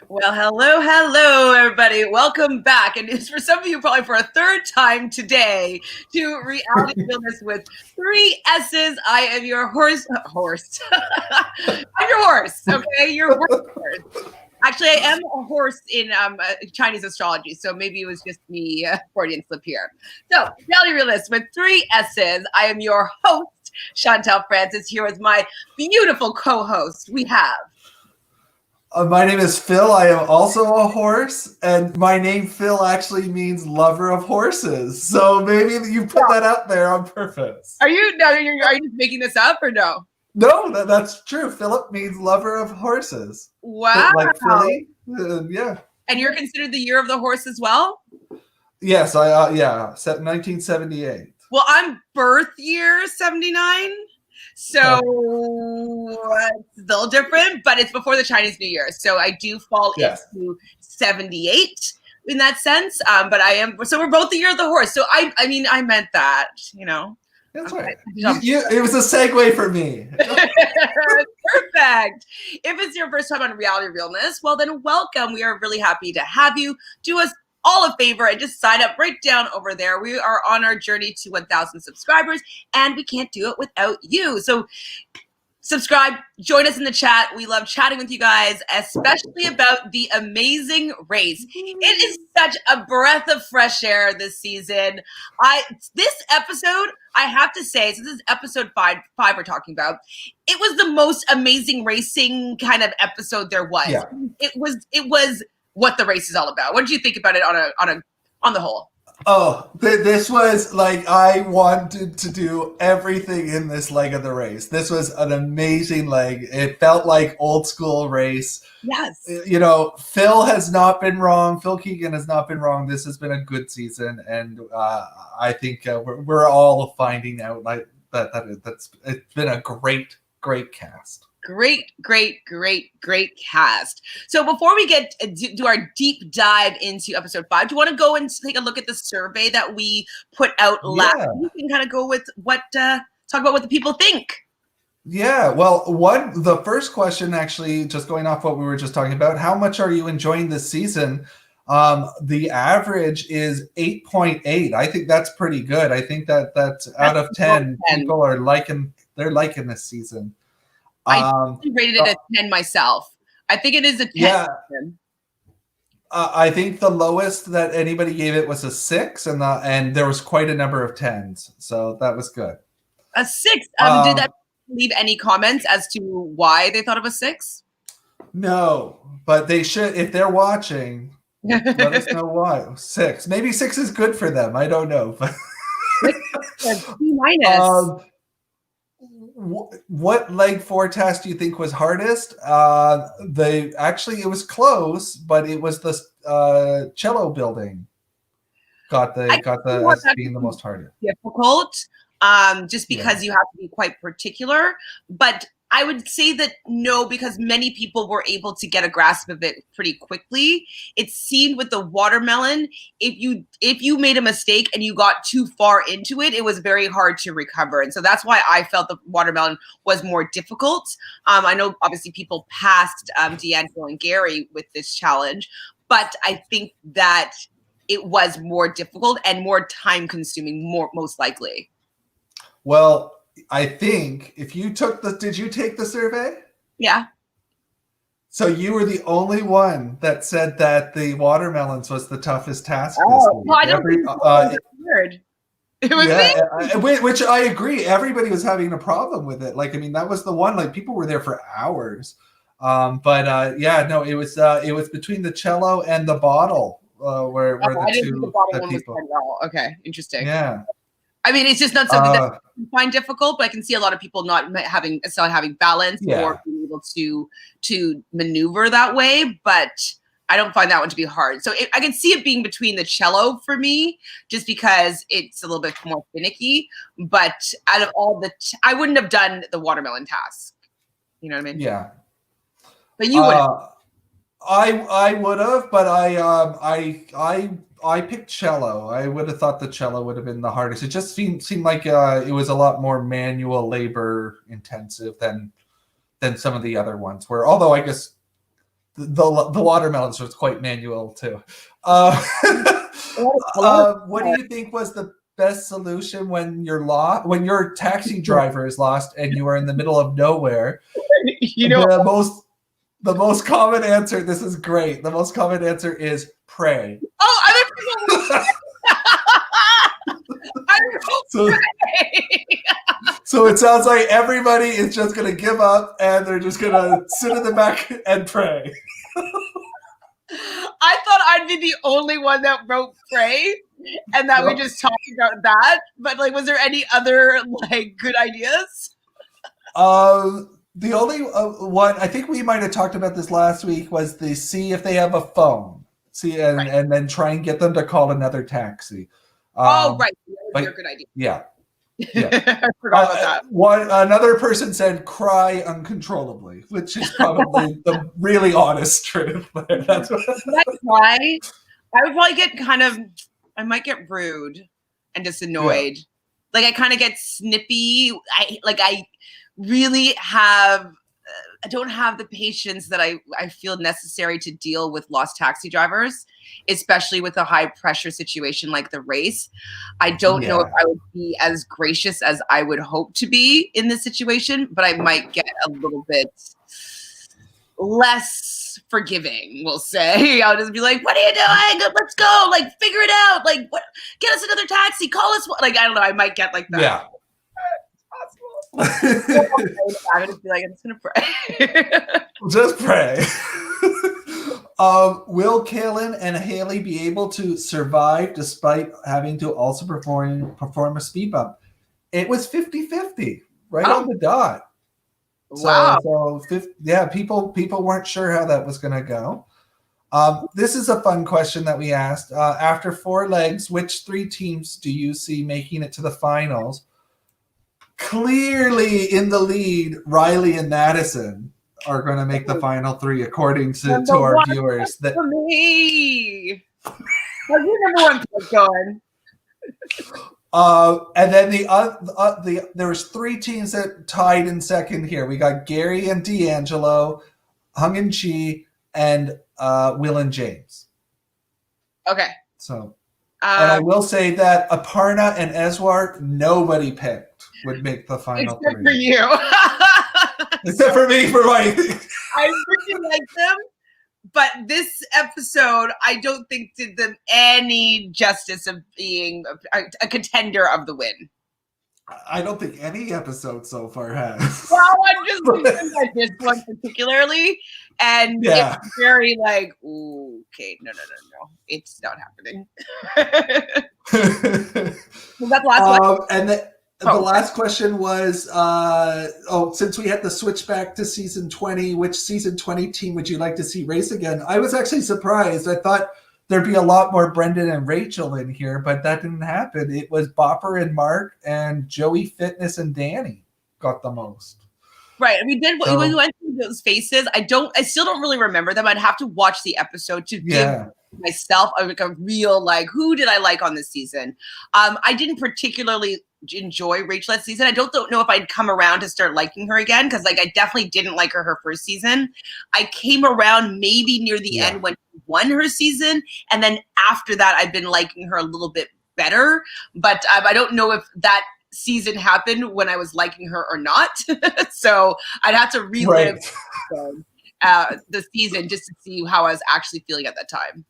Well, hello, everybody. Welcome back. And it's for some of you probably for a third time today to Reality Realnesss with 3 S's. I am your horse. I'm your horse, okay? Your horse. Actually, I am a horse in Chinese astrology, so maybe it was just me, Freudian slip here. So, Reality Realnesss with 3 S's. I am your host, Chantele Francis, here with my beautiful co-host. We have... My name is Phil. I am also a horse, and my name Phil actually means lover of horses. So maybe you put that out there on purpose. Are you just making this up or no? No, that's true. Philip means lover of horses. Wow. Like Philly? Yeah. And you're considered the year of the horse as well? Yes, 1978. Well, I'm birth year 79. So it's a little different, but it's before the Chinese New Year. So I do fall into 78 in that sense. But I am, so we're both the year of the horse. So I mean, I meant that, you know. That's right. It was a segue for me. Perfect. If it's your first time on Reality Realnesss, well then welcome. We are really happy to have you. Do us all a favor and just sign up right down over there. We are on our journey to 1,000 subscribers, and we can't do it without you. So subscribe, join us in the chat. We love chatting with you guys, especially about the amazing race. It is such a breath of fresh air this season. This episode, I have to say, so this is episode five we're talking about, it was the most amazing racing kind of episode there was. Yeah. It was what the race is all about. What did you think about it on the whole? Oh, this was like, I wanted to do everything in this leg of the race. This was an amazing leg. It felt like old school race. Yes. You know, Phil has not been wrong. Phil Keoghan has not been wrong. This has been a good season. And I think we're all finding out like it's been a great cast. Great cast. So before we get do our deep dive into episode 5, do you want to go and take a look at the survey that we put out last week and kind of go with what talk about what the people think? Yeah, well, the first question, actually, just going off what we were just talking about, how much are you enjoying this season? The average is 8.8. I think that's pretty good. I think that's out of 10 people are liking this season. I rated it a 10 myself. I think it is a 10. Yeah. I think the lowest that anybody gave it was a 6, and there was quite a number of 10s, so that was good. A 6. Did that leave any comments as to why they thought of a 6? No, but they should, if they're watching. Let us know why. 6. Maybe 6 is good for them. I don't know. But B-. What leg 4 task do you think was hardest? It was close, but it was the cello building got the being the most hardest. Difficult, just because you have to be quite particular. But I would say that no, because many people were able to get a grasp of it pretty quickly. It seemed with the watermelon, if you made a mistake and you got too far into it, it was very hard to recover. And so that's why I felt the watermelon was more difficult. I know obviously people passed D'Angelo and Gary with this challenge, but I think that it was more difficult and more time consuming, most likely. Well, I think if you did you take the survey? Yeah. So you were the only one that said that the watermelons was the toughest task this week. Well, I don't think it was weird. It was me. Which I agree. Everybody was having a problem with it. Like, I mean, that was the one, like people were there for hours. It was between the cello and the bottle where the two the bottle one people. Was well. Okay, interesting. Yeah. I mean, it's just not something that I find difficult, but I can see a lot of people not having balance or being able to maneuver that way. But I don't find that one to be hard. So I can see it being between the cello for me, just because it's a little bit more finicky. But out of all I wouldn't have done the watermelon task. You know what I mean? Yeah. But you would. I would have, but I picked cello. I would have thought the cello would have been the hardest. It just seemed like it was a lot more manual labor intensive than some of the other ones. Although I guess the watermelons was quite manual too. What do you think was the best solution when your taxi driver is lost and you are in the middle of nowhere? The most common answer. This is great. The most common answer is pray. Oh, other people. So it sounds like everybody is just going to give up and they're just going to sit in the back and pray. I thought I'd be the only one that wrote pray and that we just talked about that. But like, was there any other like good ideas? The only one, I think we might have talked about this last week, was the see if they have a phone. And then try and get them to call another taxi. Right. That's a good idea. Yeah. I forgot about that. Another person said cry uncontrollably, which is probably the really honest truth. That's what I cry. I would probably I might get rude and just annoyed. Yeah. Like I kind of get snippy. I really I don't have the patience that I feel necessary to deal with lost taxi drivers, especially with a high pressure situation like the race. I don't know if I would be as gracious as I would hope to be in this situation, but I might get a little bit less forgiving, we'll say. I'll just be like, what are you doing? Let's go. Like, figure it out. Like, get us another taxi. Call us. Like, I don't know. I might get like that. Yeah. I would be like, I'm just gonna pray. Just pray. Will Keoghan and Haley be able to survive despite having to also perform a speed bump? It was 50-50, right on the dot. Wow. People weren't sure how that was going to go. This is a fun question that we asked. After 4 legs, which 3 teams do you see making it to the finals? Clearly in the lead, Riley and Madison are going to make the final 3, according to our viewers. For me, how's your number 1 pick going? And then there was 3 teams that tied in second here. We got Gary and D'Angelo, Hung and Chi, and Will and James. Okay. So, and I will say that Aparna and Eswar, nobody picked would make the final except 3. For you. Except for me, for my... I really like them, but this episode, I don't think did them any justice of being a contender of the win. I don't think any episode so far has. Well, I'm just thinking about this one particularly, and it's very like, ooh, okay, no, it's not happening. Was that the last one? And the last question was, since we had to switch back to season 20, which season 20 team would you like to see race again? I was actually surprised. I thought there'd be a lot more Brendan and Rachel in here, but that didn't happen. It was Bopper and Mark, and Joey Fitness and Danny got the most. Right. We did. We went through those faces. I still don't really remember them. I'd have to watch the episode to give myself a real, like, who did I like on this season? I didn't particularly enjoy Rachel that season. I don't know if I'd come around to start liking her again, because like I definitely didn't like her first season. I came around maybe near the end when she won her season, and then after that I've been liking her a little bit better, but I don't know if that season happened when I was liking her or not. So I'd have to relive the season just to see how I was actually feeling at that time.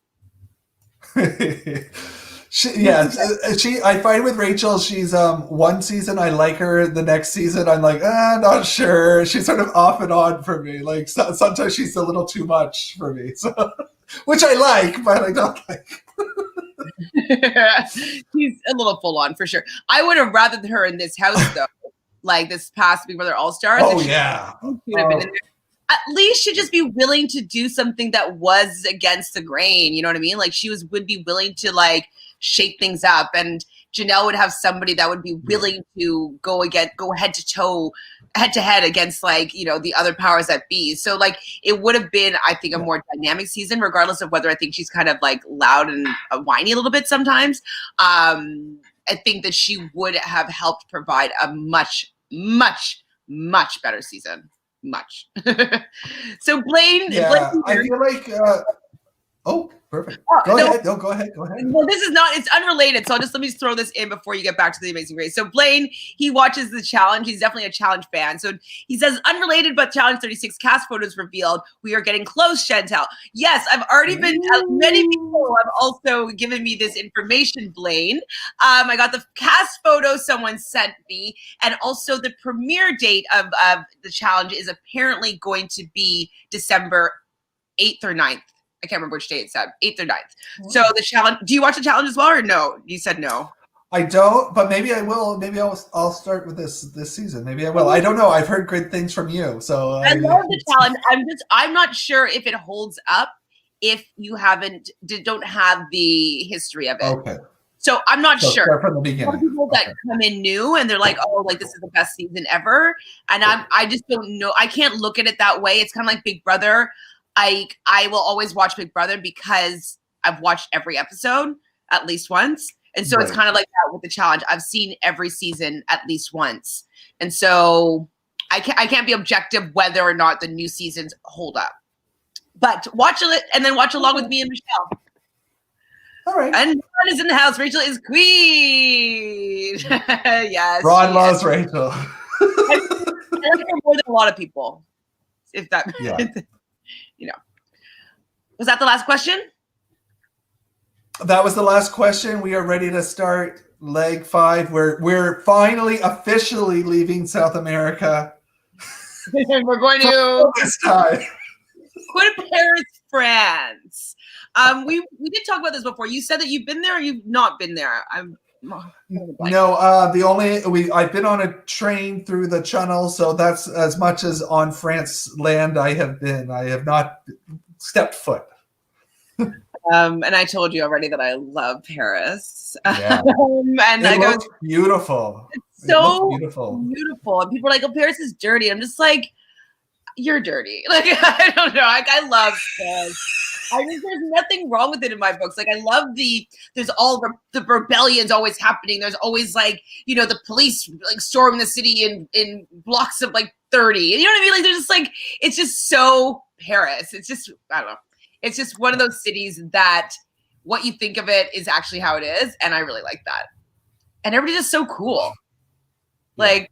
I find with Rachel, she's one season I like her, the next season I'm like, not sure. She's sort of off and on for me. Like sometimes she's a little too much for me, so which I like, but I don't like. She's a little full on for sure. I would have rathered her in this house though, like this past Big Brother All Stars. Oh yeah. At least she'd just be willing to do something that was against the grain. You know what I mean? Like would be willing to like shake things up, and Janelle would have somebody that would be willing to go head to head against like, you know, the other powers that be. So like it would have been, I think, a more dynamic season, regardless of whether I think she's kind of like loud and whiny a little bit sometimes. I think that she would have helped provide a much, much, much better season. much. So Blaine, Yeah, Blaine I feel like. Oh, perfect. Go ahead. No, go ahead. Go ahead. Well, this is not, it's unrelated. So let me just throw this in before you get back to the Amazing Race. So Blaine, he watches the challenge. He's definitely a challenge fan. So he says, unrelated, but challenge 36 cast photos revealed. We are getting close, Chantele. Yes, I've already been, many people have also given me this information, Blaine. I got the cast photo someone sent me, and also the premiere date of the challenge is apparently going to be December 8th or 9th. I can't remember which day it said, 8th or 9th. So the challenge, do you watch the challenge as well or no? You said no. I don't, but maybe I will. Maybe I'll start with this season. Maybe I will. I don't know. I've heard good things from you. So I love the challenge. I'm not sure if it holds up if you don't have the history of it. Okay. So I'm not sure. Start from the beginning. A lot of people that come in new and they're like, oh, like this is the best season ever. And I just don't know. I can't look at it that way. It's kind of like Big Brother. I will always watch Big Brother because I've watched every episode at least once. And so It's kind of like that with the challenge. I've seen every season at least once. And so I can't be objective whether or not the new seasons hold up. But watch it and then watch along with me and Michelle. All right. And Ron is in the house. Rachel is queen. Yes. Ron loves Rachel. I like her more than a lot of people. If that, you know. Was that the last question? That was the last question. We are ready to start leg 5. We're finally officially leaving South America. We're going to this time. Go to Paris, France. We did talk about this before. You said that you've been there or you've not been there. No, I've been on a train through the Channel, so that's as much as on France land I have been. I have not stepped foot. And I told you already that I love Paris. Yeah. And it looks beautiful. It's so beautiful. And people are like, oh, Paris is dirty. I'm just like, you're dirty. Like, I don't know. Like, I love Paris. I think there's nothing wrong with it in my books. Like, I love there's all the rebellions always happening. There's always like, the police like storming the city in blocks of like 30. You know what I mean? Like, there's just like, it's just so Paris. It's just, I don't know. It's just one of those cities that what you think of it is actually how it is. And I really like that. And everybody's just so cool. Like,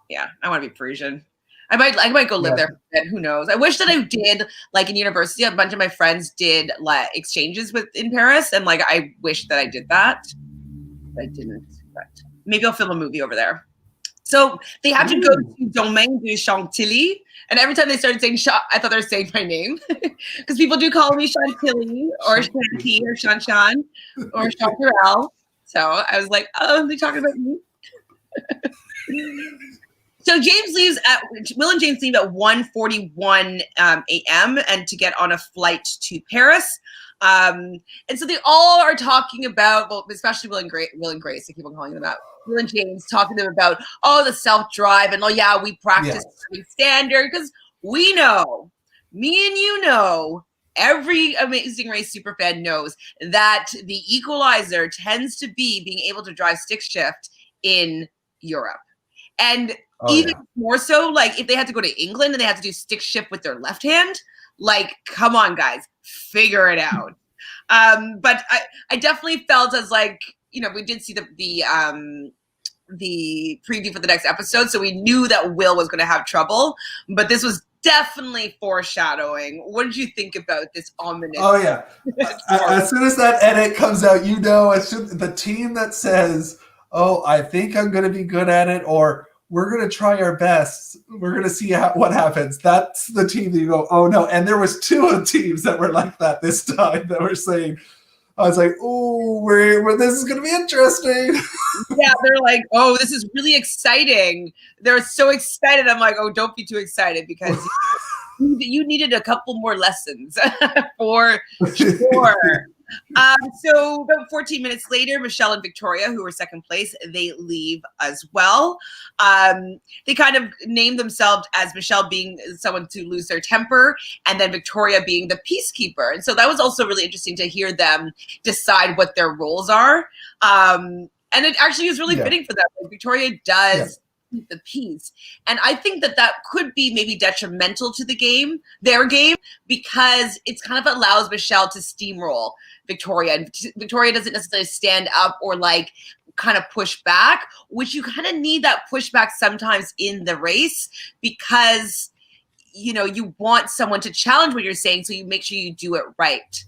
yeah, I want to be Parisian. I might go live there. Who knows? I wish that I did, like in university, a bunch of my friends did like exchanges in Paris. And like, I wish that I did that. But I didn't. But maybe I'll film a movie over there. So they have to go to Domaine de Chantilly. And every time they started saying I thought they were saying my name. Because people do call me Chantilly or Shanty or Shanshan or Chanterelle. So I was like, oh, they're talking about me. So Will and James leave at 1:41 a.m. and to get on a flight to Paris. And so they all are talking about, well, especially Will and Grace, I keep on calling them out. Will and James talking to them about, the self-drive and, we practice standard because we know, me and you know, every Amazing Race superfan knows that the equalizer tends to be being able to drive stick shift in Europe. And even more so, like if they had to go to England and they had to do stick shift with their left hand, like, come on, guys, figure it out. But I definitely felt as like, we did see the preview for the next episode, so we knew that Will was going to have trouble, but this was definitely foreshadowing. What did you think about this ominous? Oh yeah, as soon as that edit comes out, the team that says, "Oh, I think I'm going to be good at it," or "We're going to try our best. We're going to see what happens." That's the team that you go, "Oh no!" And there was 2 teams that were like that this time that were saying, I was like, "Oh, this is going to be interesting." Yeah, they're like, "Oh, this is really exciting." They're so excited. I'm like, "Oh, don't be too excited because you needed a couple more lessons for sure." So about 14 minutes later, Michelle and Victoria, who were second place, they leave as well. They kind of named themselves as Michelle being someone to lose their temper, and then Victoria being the peacekeeper. And so that was also really interesting to hear them decide what their roles are. And it actually is really fitting for them. Like, Victoria does keep the peace. And I think that that could be maybe detrimental to the game, their game, because it kind of allows Michelle to steamroll Victoria. And Victoria doesn't necessarily stand up or like kind of push back, which you kind of need that pushback sometimes in the race, because you know you want someone to challenge what you're saying, so you make sure you do it right.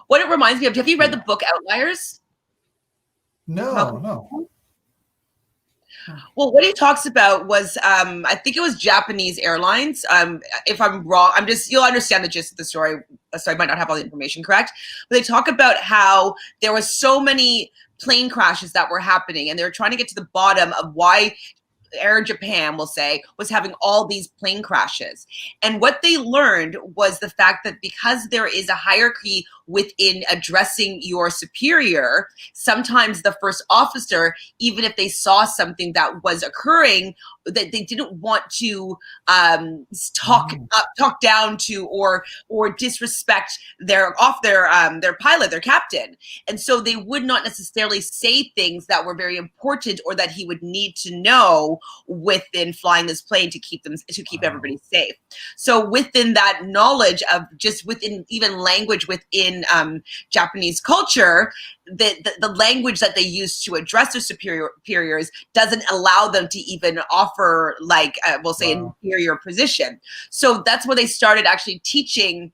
What it reminds me of, have you read the book Outliers? No. Well, what he talks about was, I think it was Japanese Airlines. If I'm wrong, you'll understand the gist of the story, so I might not have all the information correct. But they talk about how there was so many plane crashes that were happening, and they were trying to get to the bottom of why Air Japan, we'll say, was having all these plane crashes. And what they learned was the fact that because there is a hierarchy within addressing your superior, sometimes the first officer, even if they saw something that was occurring, that they didn't want to talk down to or disrespect their pilot, their captain. And so they would not necessarily say things that were very important or that he would need to know within flying this plane to keep everybody safe. So within that knowledge of just within even language within Japanese culture, the language that they use to address their superiors doesn't allow them to even offer like we'll say an inferior position. So that's where they started actually teaching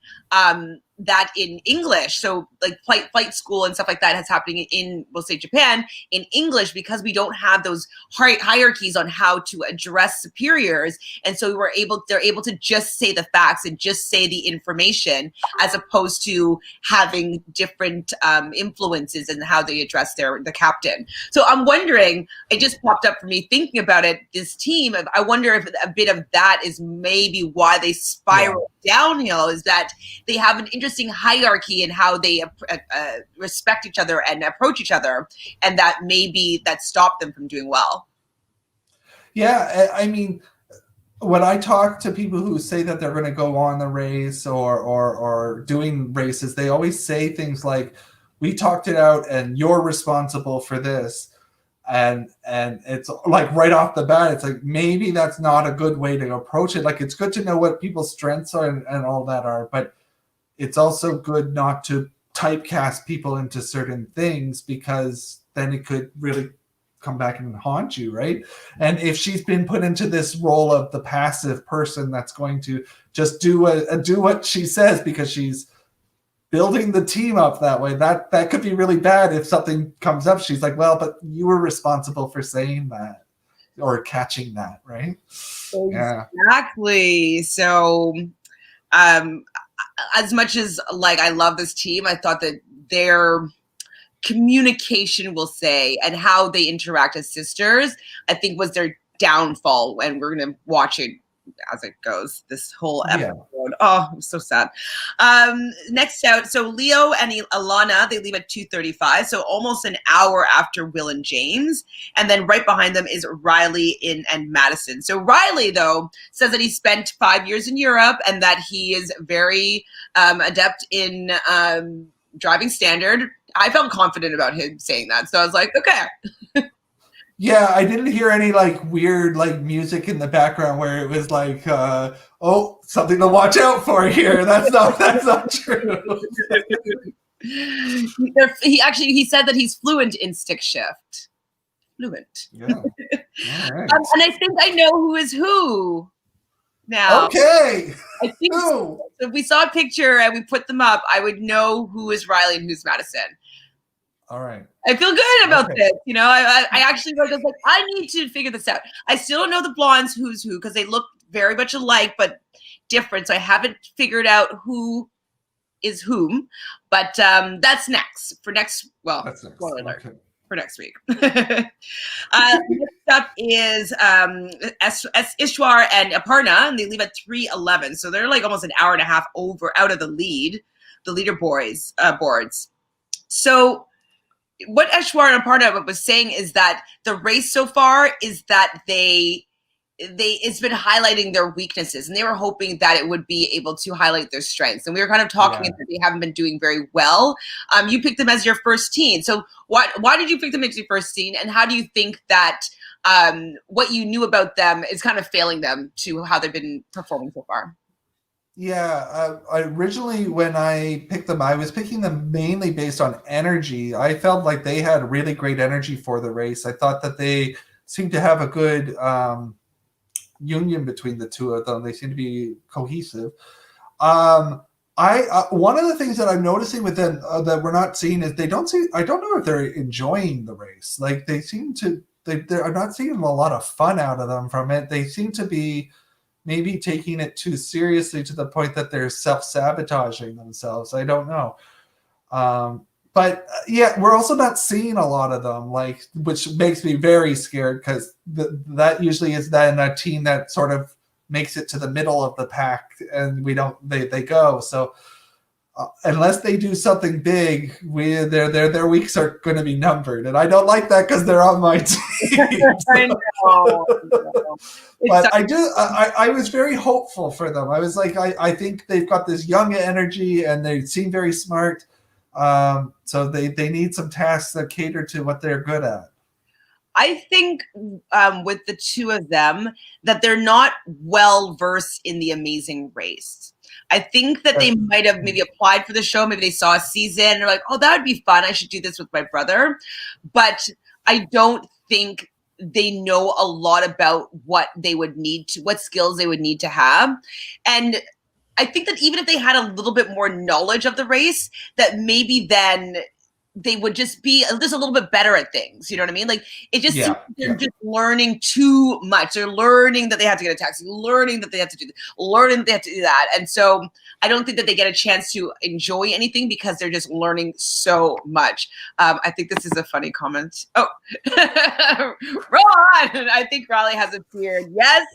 that in English. So like flight school and stuff like that is happening in, we'll say, Japan in English, because we don't have those hierarchies on how to address superiors. And so they're able to just say the facts and just say the information, as opposed to having different influences in how they address the captain. So I'm wondering, it just popped up for me thinking about it, this team, I wonder if a bit of that is maybe why they spiral downhill, is that they have an interesting hierarchy in how they respect each other and approach each other, and that maybe that stopped them from doing well. Yeah, I mean, when I talk to people who say that they're going to go on the race or doing races, they always say things like, we talked it out and you're responsible for this. And it's like right off the bat, it's like, maybe that's not a good way to approach it. Like, it's good to know what people's strengths are and all that are, but it's also good not to typecast people into certain things, because then it could really come back and haunt you, right? And if she's been put into this role of the passive person that's going to just do what she says because she's building the team up that way, that could be really bad. If something comes up, she's like, well, but you were responsible for saying that or catching that, right? Exactly. So as much as like I love this team, I thought that their communication, we'll say, and how they interact as sisters, I think was their downfall. And we're going to watch it as it goes, this whole episode. Oh, I'm so sad. Next out, so Leo and Alana, they leave at 2:35, so almost an hour after Will and James. And then right behind them is Riley and Madison. So Riley, though, says that he spent 5 years in Europe and that he is very adept in driving standard. I felt confident about him saying that, so I was like, okay. Yeah, I didn't hear any like weird like music in the background where it was like, oh, something to watch out for here. That's not true. He said that he's fluent in stick shift. Fluent. Yeah. All right. And I think I know who is who now. Okay. I think so. If we saw a picture and we put them up, I would know who is Riley and who's Madison. All right. I feel good about this. You know, I actually was like, I need to figure this out. I still don't know the blondes who's who, because they look very much alike but different. So I haven't figured out who is whom. But that's next. For next, well, That's next. spoiler alert. Okay. For next week. Next up is Ishwar and Aparna, and they leave at 3:11. So they're like almost an hour and a half out of the leader boards. So what Ishwar and Aparna was saying is that the race so far is that they it's been highlighting their weaknesses, and they were hoping that it would be able to highlight their strengths. And we were kind of talking that they haven't been doing very well. You picked them as your first teen. So why did you pick them as your first teen? And how do you think that what you knew about them is kind of failing them to how they've been performing so far? Yeah, originally when I picked them, I was picking them mainly based on energy. I felt like they had really great energy for the race. I thought that they seemed to have a good union between the two of them. They seem to be cohesive. I one of the things that I'm noticing with them that we're not seeing is they don't see. I don't know if they're enjoying the race. Like they seem to. I'm not seeing a lot of fun out of them from it. They seem to be maybe taking it too seriously to the point that they're self-sabotaging themselves. I don't know. But yeah, we're also not seeing a lot of them, like, which makes me very scared because that usually is then a team that sort of makes it to the middle of the pack and they go. So unless they do something big, their weeks are going to be numbered, and I don't like that because they're on my team. I know. But I was very hopeful for them. I was like, I think they've got this young energy, and they seem very smart. So they need some tasks that cater to what they're good at. I think with the two of them that they're not well versed in the Amazing Race. I think that they might have maybe applied for the show. Maybe they saw a season and they're like, oh, that would be fun. I should do this with my brother. But I don't think they know a lot about what they would need to, what skills they would need to have. And I think that even if they had a little bit more knowledge of the race, that maybe then they would just be just a little bit better at things. You know what I mean? Like it just seems like they're just learning too much. They're learning that they have to get a taxi, learning that they have to do this, learning that they have to do that. And so I don't think that they get a chance to enjoy anything because they're just learning so much. I think this is a funny comment. Oh, Ron, I think Riley has a beard. Yes,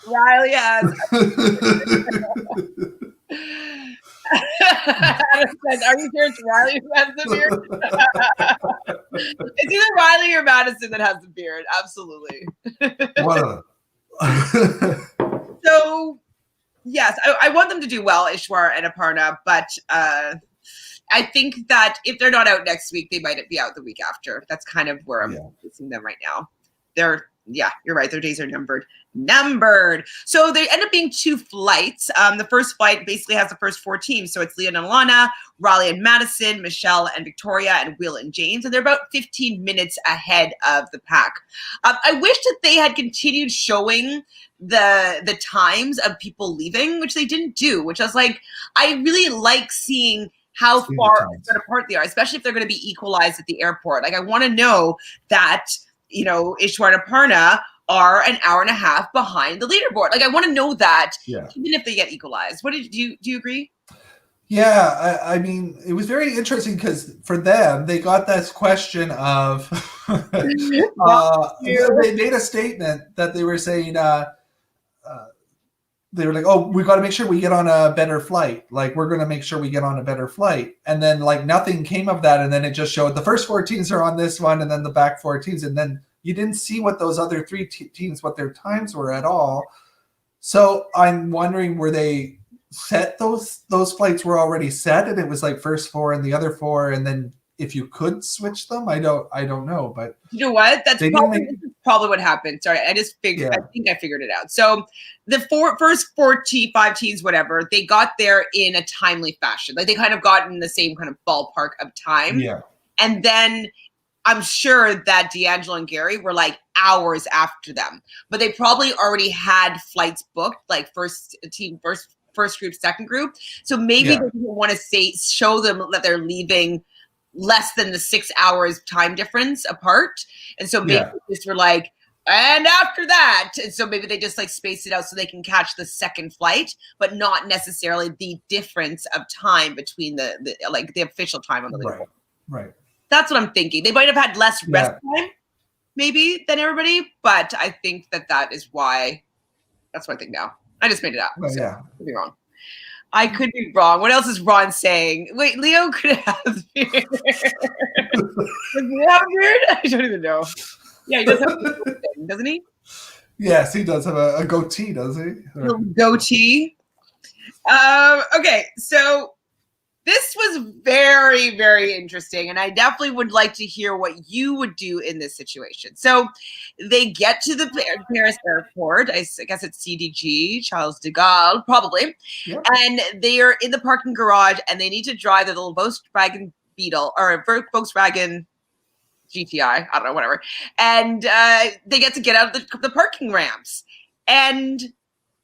Riley has a beard. Are you sure it's Riley who has the beard? It's either Riley or Madison that has the beard. Absolutely. So, yes, I want them to do well, Ishwar and Aparna, but I think that if they're not out next week, they might be out the week after. That's kind of where I'm facing them right now. You're right. Their days are numbered. So they end up being 2 flights. The first flight basically has the first 4 teams. So it's Leon and Alana, Raleigh and Madison, Michelle and Victoria, and Will and James. And they're about 15 minutes ahead of the pack. I wish that they had continued showing the times of people leaving, which they didn't do, which I was like, I really like seeing how far apart they are, especially if they're going to be equalized at the airport. Like I want to know that, Ishwar and Aparna are an hour and a half behind the leaderboard. Like I want to know that, even if they get equalized. Do you agree? Yeah, I mean, it was very interesting because for them, they got this question of they made a statement that they were saying they were like, oh, we got to make sure we get on a better flight. Like, we're going to make sure we get on a better flight. And then, like, nothing came of that. And then it just showed the first 4 teams are on this one and then the back 4 teams. And then you didn't see what those other 3 teams, what their times were at all. So I'm wondering, were they set? Those flights were already set and it was like first 4 and the other 4. And then if you could switch them, I don't know. But you know what? That's probably what happened. Sorry, I just figured. I think I figured it out. So the first 5 teams, whatever, they got there in a timely fashion. Like they kind of got in the same kind of ballpark of time. Yeah. And then I'm sure that D'Angelo and Gary were like hours after them, but they probably already had flights booked, like first group, second group. So maybe they didn't want to show them that they're leaving less than the 6 hours time difference apart. And so maybe they just were like, and after that, and so maybe they just like spaced it out so they can catch the second flight, but not necessarily the difference of time between the official time on the leaderboard. Right. That's what I'm thinking. They might have had less rest time, maybe, than everybody, but I think that is why. That's what I think now. I just made it up. I could be wrong. I could be wrong. What else is Ron saying? Wait, Leo could have a beard. Does Leo have a beard? I don't even know. Yeah, he does have a beard, doesn't he? Yes, he does have a goatee, does he? Little goatee. Okay, so this was very, very interesting, and I definitely would like to hear what you would do in this situation. So they get to the Paris airport. I guess it's CDG, Charles de Gaulle, probably. Yep. And they are in the parking garage, and they need to drive the little Volkswagen Beetle or Volkswagen GTI, I don't know, whatever. And they get out of the parking ramps. And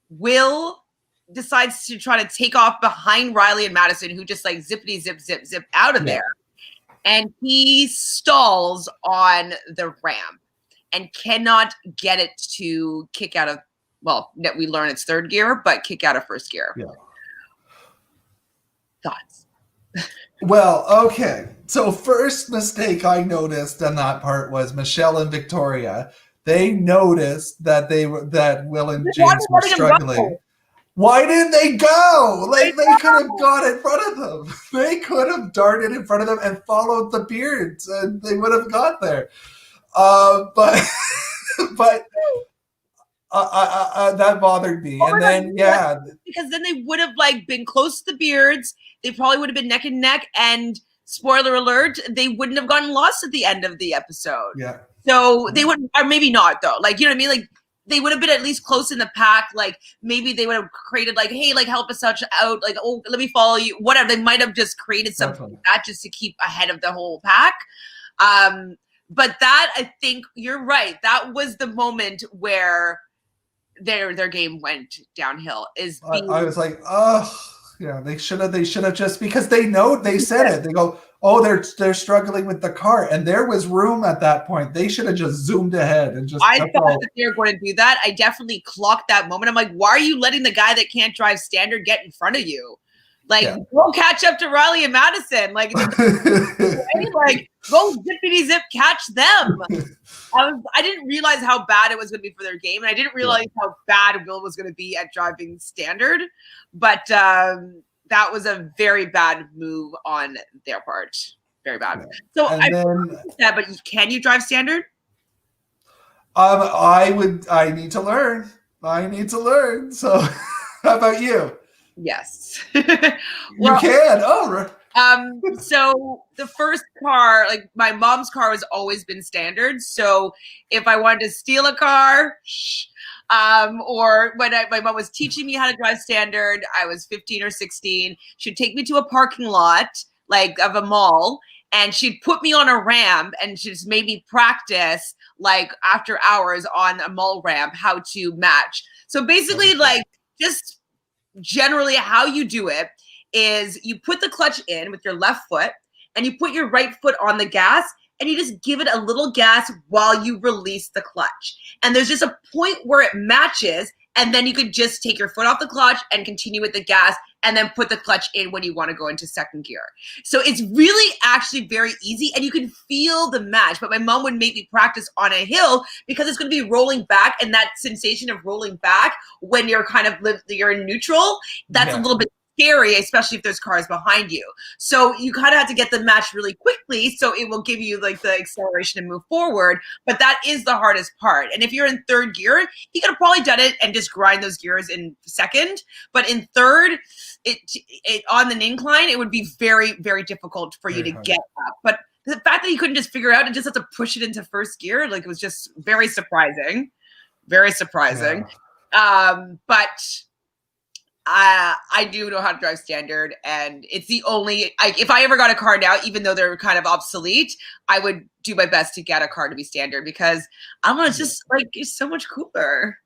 Will decides to try to take off behind Riley and Madison, who just like zippity zip zip zip out of there, and he stalls on the ramp and cannot get it to kick out of, well, we learn it's third gear, but kick out of first gear. Yeah. Thoughts? Well, okay. So first mistake I noticed on that part was Michelle and Victoria. They noticed that Will and James were struggling. Why didn't they go? Like, they could have got in front of them. They could have darted in front of them and followed the beards, and they would have got there. But that bothered me. And then, because then they would have like been close to the beards. They probably would have been neck and neck. And spoiler alert, they wouldn't have gotten lost at the end of the episode. Yeah. So they would, or maybe not though. Like, you know what I mean? Like, they would have been at least close in the pack. Like, maybe they would have created like, hey, like, help us out. Like, oh, let me follow you. Whatever. They might have just created something like that just to keep ahead of the whole pack. But that, I think you're right. That was the moment where their game went downhill. I was like, oh, yeah, they should have just, because they said it. They go, oh, they're struggling with the car, and there was room at that point. They should have just zoomed ahead and just. I thought that they were going to do that. I definitely clocked that moment. I'm like, why are you letting the guy that can't drive standard get in front of you? Like, go catch up to Riley and Madison. Like, like go zippity zip catch them. I didn't realize how bad it was going to be for their game, and I didn't realize how bad Will was going to be at driving standard. But that was a very bad move on their part. Very bad. So but can you drive standard? I need to learn. So how about you? Yes. You can. Oh, right. So the first car, like my mom's car has always been standard. So if I wanted to steal a car, or when my mom was teaching me how to drive standard, I was 15 or 16. She'd take me to a parking lot, like of a mall, and she'd put me on a ramp and she just made me practice like after hours on a mall ramp how to match. So basically, like, just generally how you do it is you put the clutch in with your left foot and you put your right foot on the gas and you just give it a little gas while you release the clutch. And there's just a point where it matches, and then you could just take your foot off the clutch and continue with the gas and then put the clutch in when you want to go into second gear. So it's really actually very easy, and you can feel the match. But my mom would make me practice on a hill because it's going to be rolling back, and that sensation of rolling back when you're you're in neutral, that's a little bit scary, especially if there's cars behind you. So you kind of have to get the match really quickly so it will give you like the acceleration and move forward. But that is the hardest part. And if you're in third gear, you could have probably done it and just grind those gears in second. But in third, it on an incline, it would be very, very difficult for you to get up. But the fact that you couldn't just figure out and just have to push it into first gear, like, it was just very surprising. Very surprising. But I do know how to drive standard, and it's the only, if I ever got a car now, even though they're kind of obsolete, I would do my best to get a car to be standard because I don't know, it's just like, it's so much cooler.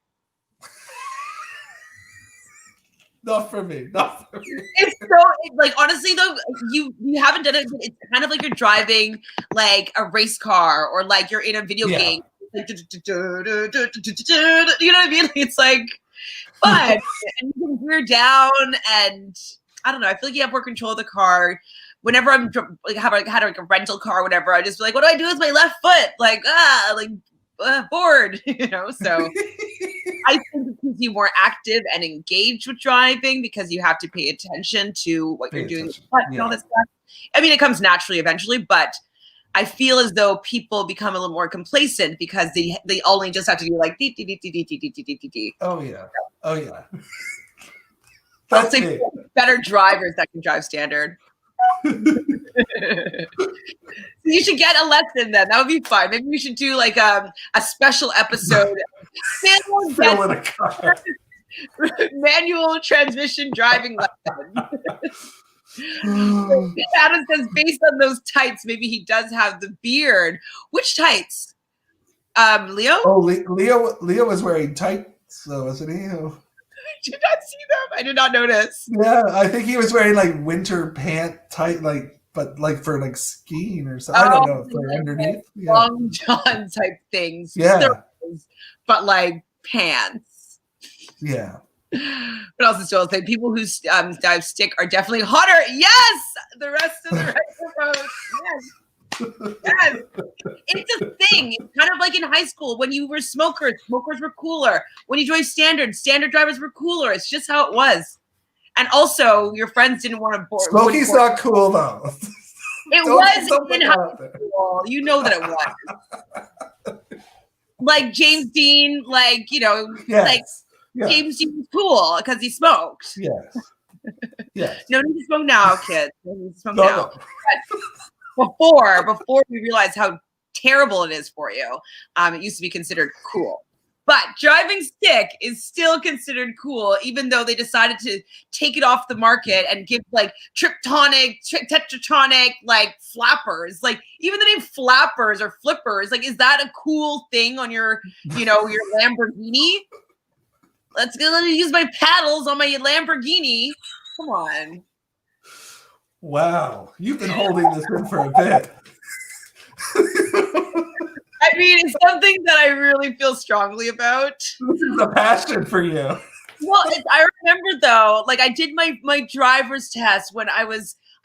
Not for me. It's so, like, honestly though, you haven't done it. It's kind of like you're driving like a race car or like you're in a video game. Like, you know what I mean? It's like fun, and you can gear down, and I don't know. I feel like you have more control of the car. Whenever I'm like had like a rental car, or whatever, I just be like, what do I do with my left foot? Bored, you know. So I think it keeps you more active and engaged with driving because you have to pay attention to what you're doing and all this stuff. I mean, it comes naturally eventually, but I feel as though people become a little more complacent because they only just have to do like dee, dee, dee, dee, dee, dee, dee, dee, dee, dee. Oh yeah. Oh yeah. I'll say better drivers that can drive standard. You should get a lesson then. That would be fun. Maybe we should do like a special episode. Phil in a car. Manual transmission driving lesson. Adam says, based on those tights, maybe he does have the beard. Which tights? Leo? Oh, Leo was wearing tights, though, wasn't he? Oh. I did not see them. I did not notice. Yeah, I think he was wearing like winter pant tight, but for like skiing or something. I don't know if they're underneath. Long john type things. Yeah. But like pants. Yeah. What else is still saying? People who dive stick are definitely hotter. Yes, the rest of the road. Yes, it's a thing. It's kind of like in high school when you were smokers were cooler. When you joined standard drivers were cooler. It's just how it was. And also, your friends didn't want to board. Smoking's not cool though. It was in high school. You know that it was. Like James Dean, like Yes. James Dean was cool because he smoked. Yes. Yes. No need to smoke now, kids. No need to smoke now. No. Before we realize how terrible it is for you, it used to be considered cool. But driving stick is still considered cool, even though they decided to take it off the market and give like triptonic, tetratronic, like flappers. Like even the name flappers or flippers, like is that a cool thing on your, your Lamborghini? Let me use my paddles on my Lamborghini. Come on. Wow, you've been holding this in for a bit. I mean, it's something that I really feel strongly about. This is a passion for you. Well, I remember though, like I did my driver's test when I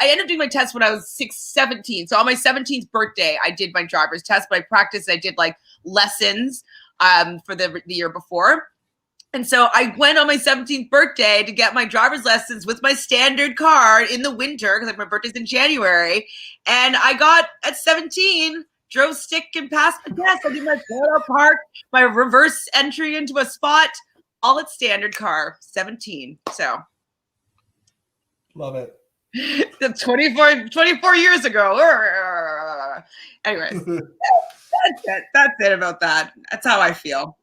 ended up doing my test when I was 17. So on my 17th birthday, I did my driver's test, but I practiced. I did like lessons for the year before. And so I went on my 17th birthday to get my driver's lessons with my standard car in the winter because my birthday's in January. And I got at 17, drove stick and passed the test. I did my parallel park, my reverse entry into a spot, all at standard car, 17. So. Love it. That's 24 years ago. Anyways, that's it about that. That's how I feel.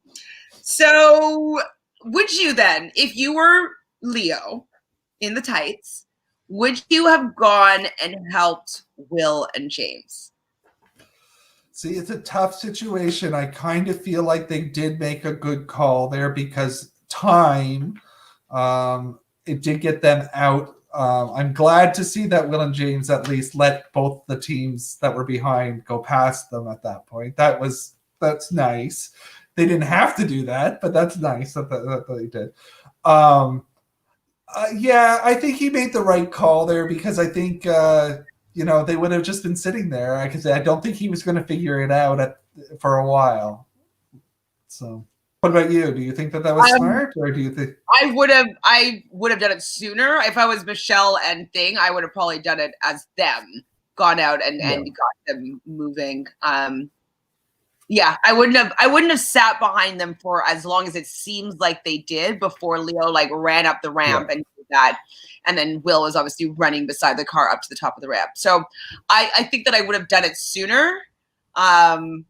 So would you then, if you were Leo in the tights, would you have gone and helped Will and James? See, it's a tough situation. I kind of feel like they did make a good call there because time, it did get them out. I'm glad to see that Will and James at least let both the teams that were behind go past them at that point. That's nice. They didn't have to do that, but that's nice that they did. Yeah, I think he made the right call there because I think, they would have just been sitting there. I don't think he was going to figure it out for a while. So what about you? Do you think that was smart, or do you think I would have done it sooner? If I was Michelle and Thing, I would have probably done it as them, gone out and got them moving. Yeah, I wouldn't have sat behind them for as long as it seems like they did before Leo like ran up the ramp and did that. And then Will was obviously running beside the car up to the top of the ramp. So I think that I would have done it sooner. But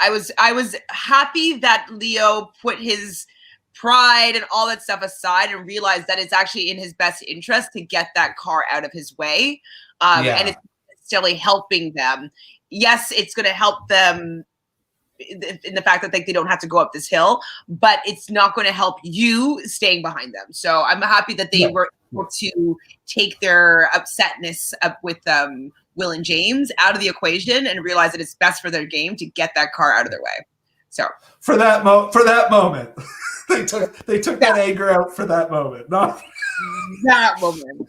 I was happy that Leo put his pride and all that stuff aside and realized that it's actually in his best interest to get that car out of his way. And it's still helping them. Yes, it's going to help them in the fact that they don't have to go up this hill, but it's not going to help you staying behind them. So I'm happy that they were able to take their upsetness up with Will and James out of the equation and realize that it's best for their game to get that car out of their way. So for that moment, they took that anger out for that moment, not that moment.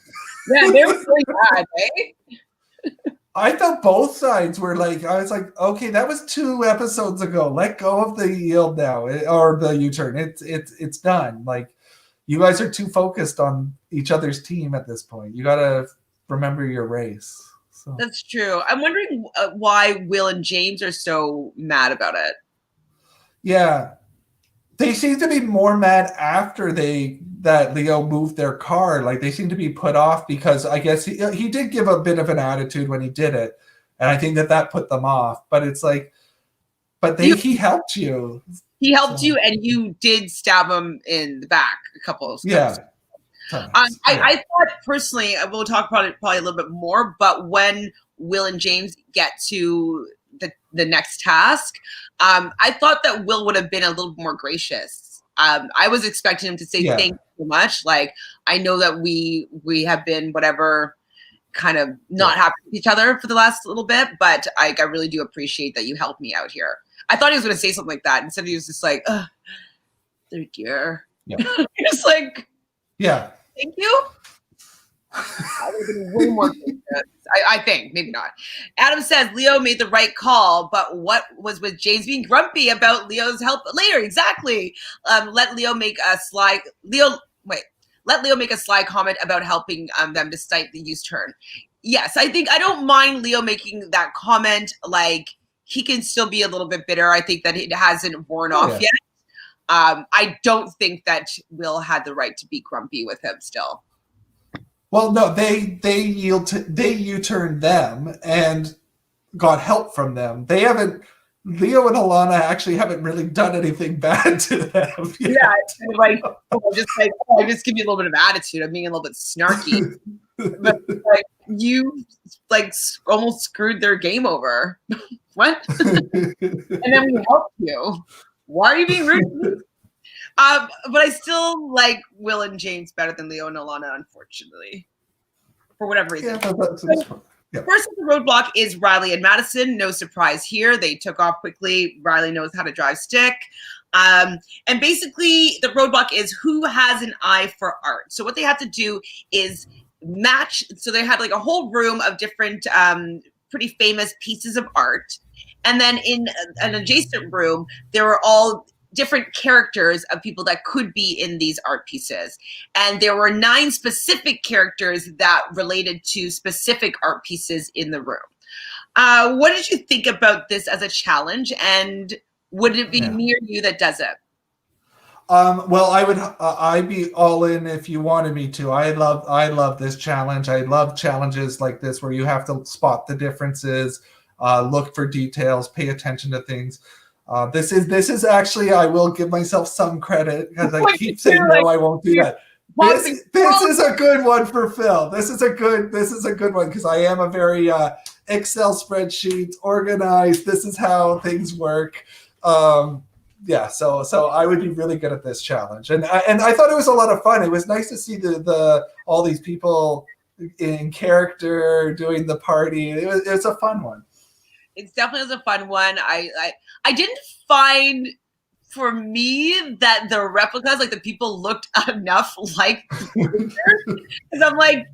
Yeah, they were really bad, eh? I felt both sides were like, I was like, okay, that was 2 episodes ago. Let go of the yield now, or the U-turn. It's done. Like, you guys are too focused on each other's team at this point. You got to remember your race. So. That's true. I'm wondering why Will and James are so mad about it. Yeah. They seem to be more mad after that Leo moved their car. Like they seem to be put off because I guess he did give a bit of an attitude when he did it. And I think that put them off. But it's like, but he helped you. He helped you, and you did stab him in the back a couple of times. Yeah. I thought personally, we'll talk about it probably a little bit more, but when Will and James get to the next task, I thought that Will would have been a little more gracious. I was expecting him to say thank you so much. Like, I know that we have been whatever kind of not happy with each other for the last little bit, but I really do appreciate that you helped me out here. I thought he was going to say something like that. Instead, he was just like, thank you. Yeah. Just like, yeah. Thank you. I would have been way more gracious. I think, maybe not. Adam says Leo made the right call, but what was with James being grumpy about Leo's help later? Exactly. Let Leo make a sly comment about helping them despite the U-turn. Yes, I don't mind Leo making that comment. Like, he can still be a little bit bitter. I think that it hasn't worn off yet. I don't think that Will had the right to be grumpy with him still. Well, no, they U-turned them and got help from them. They haven't. Leo and Alana actually haven't really done anything bad to them. Yet. Yeah, it's kind of like I just give you a little bit of attitude. I'm being a little bit snarky, but like you almost screwed their game over. What? And then we helped you. Why are you being rude? But I still like Will and James better than Leo and Alana, unfortunately, for whatever reason. First on the roadblock is Riley and Madison. No surprise here. They took off quickly. Riley knows how to drive stick. And basically, the roadblock is who has an eye for art. So what they have to do is match. So they had like a whole room of different pretty famous pieces of art. And then in an adjacent room, there were all different characters of people that could be in these art pieces. And there were 9 specific characters that related to specific art pieces in the room. What did you think about this as a challenge? And would it be me or you that does it? Well, I'd be all in if you wanted me to. I love this challenge. I love challenges like this where you have to spot the differences, look for details, pay attention to things. This is actually, I will give myself some credit because I keep saying no, I won't do that. This is a good one for Phil. This is a good one because I am a very Excel spreadsheet organized. This is how things work. So I would be really good at this challenge, and I thought it was a lot of fun. It was nice to see the all these people in character doing the party. It was a fun one. It definitely was a fun one. I didn't find for me that the replicas, like the people looked enough like because I'm like,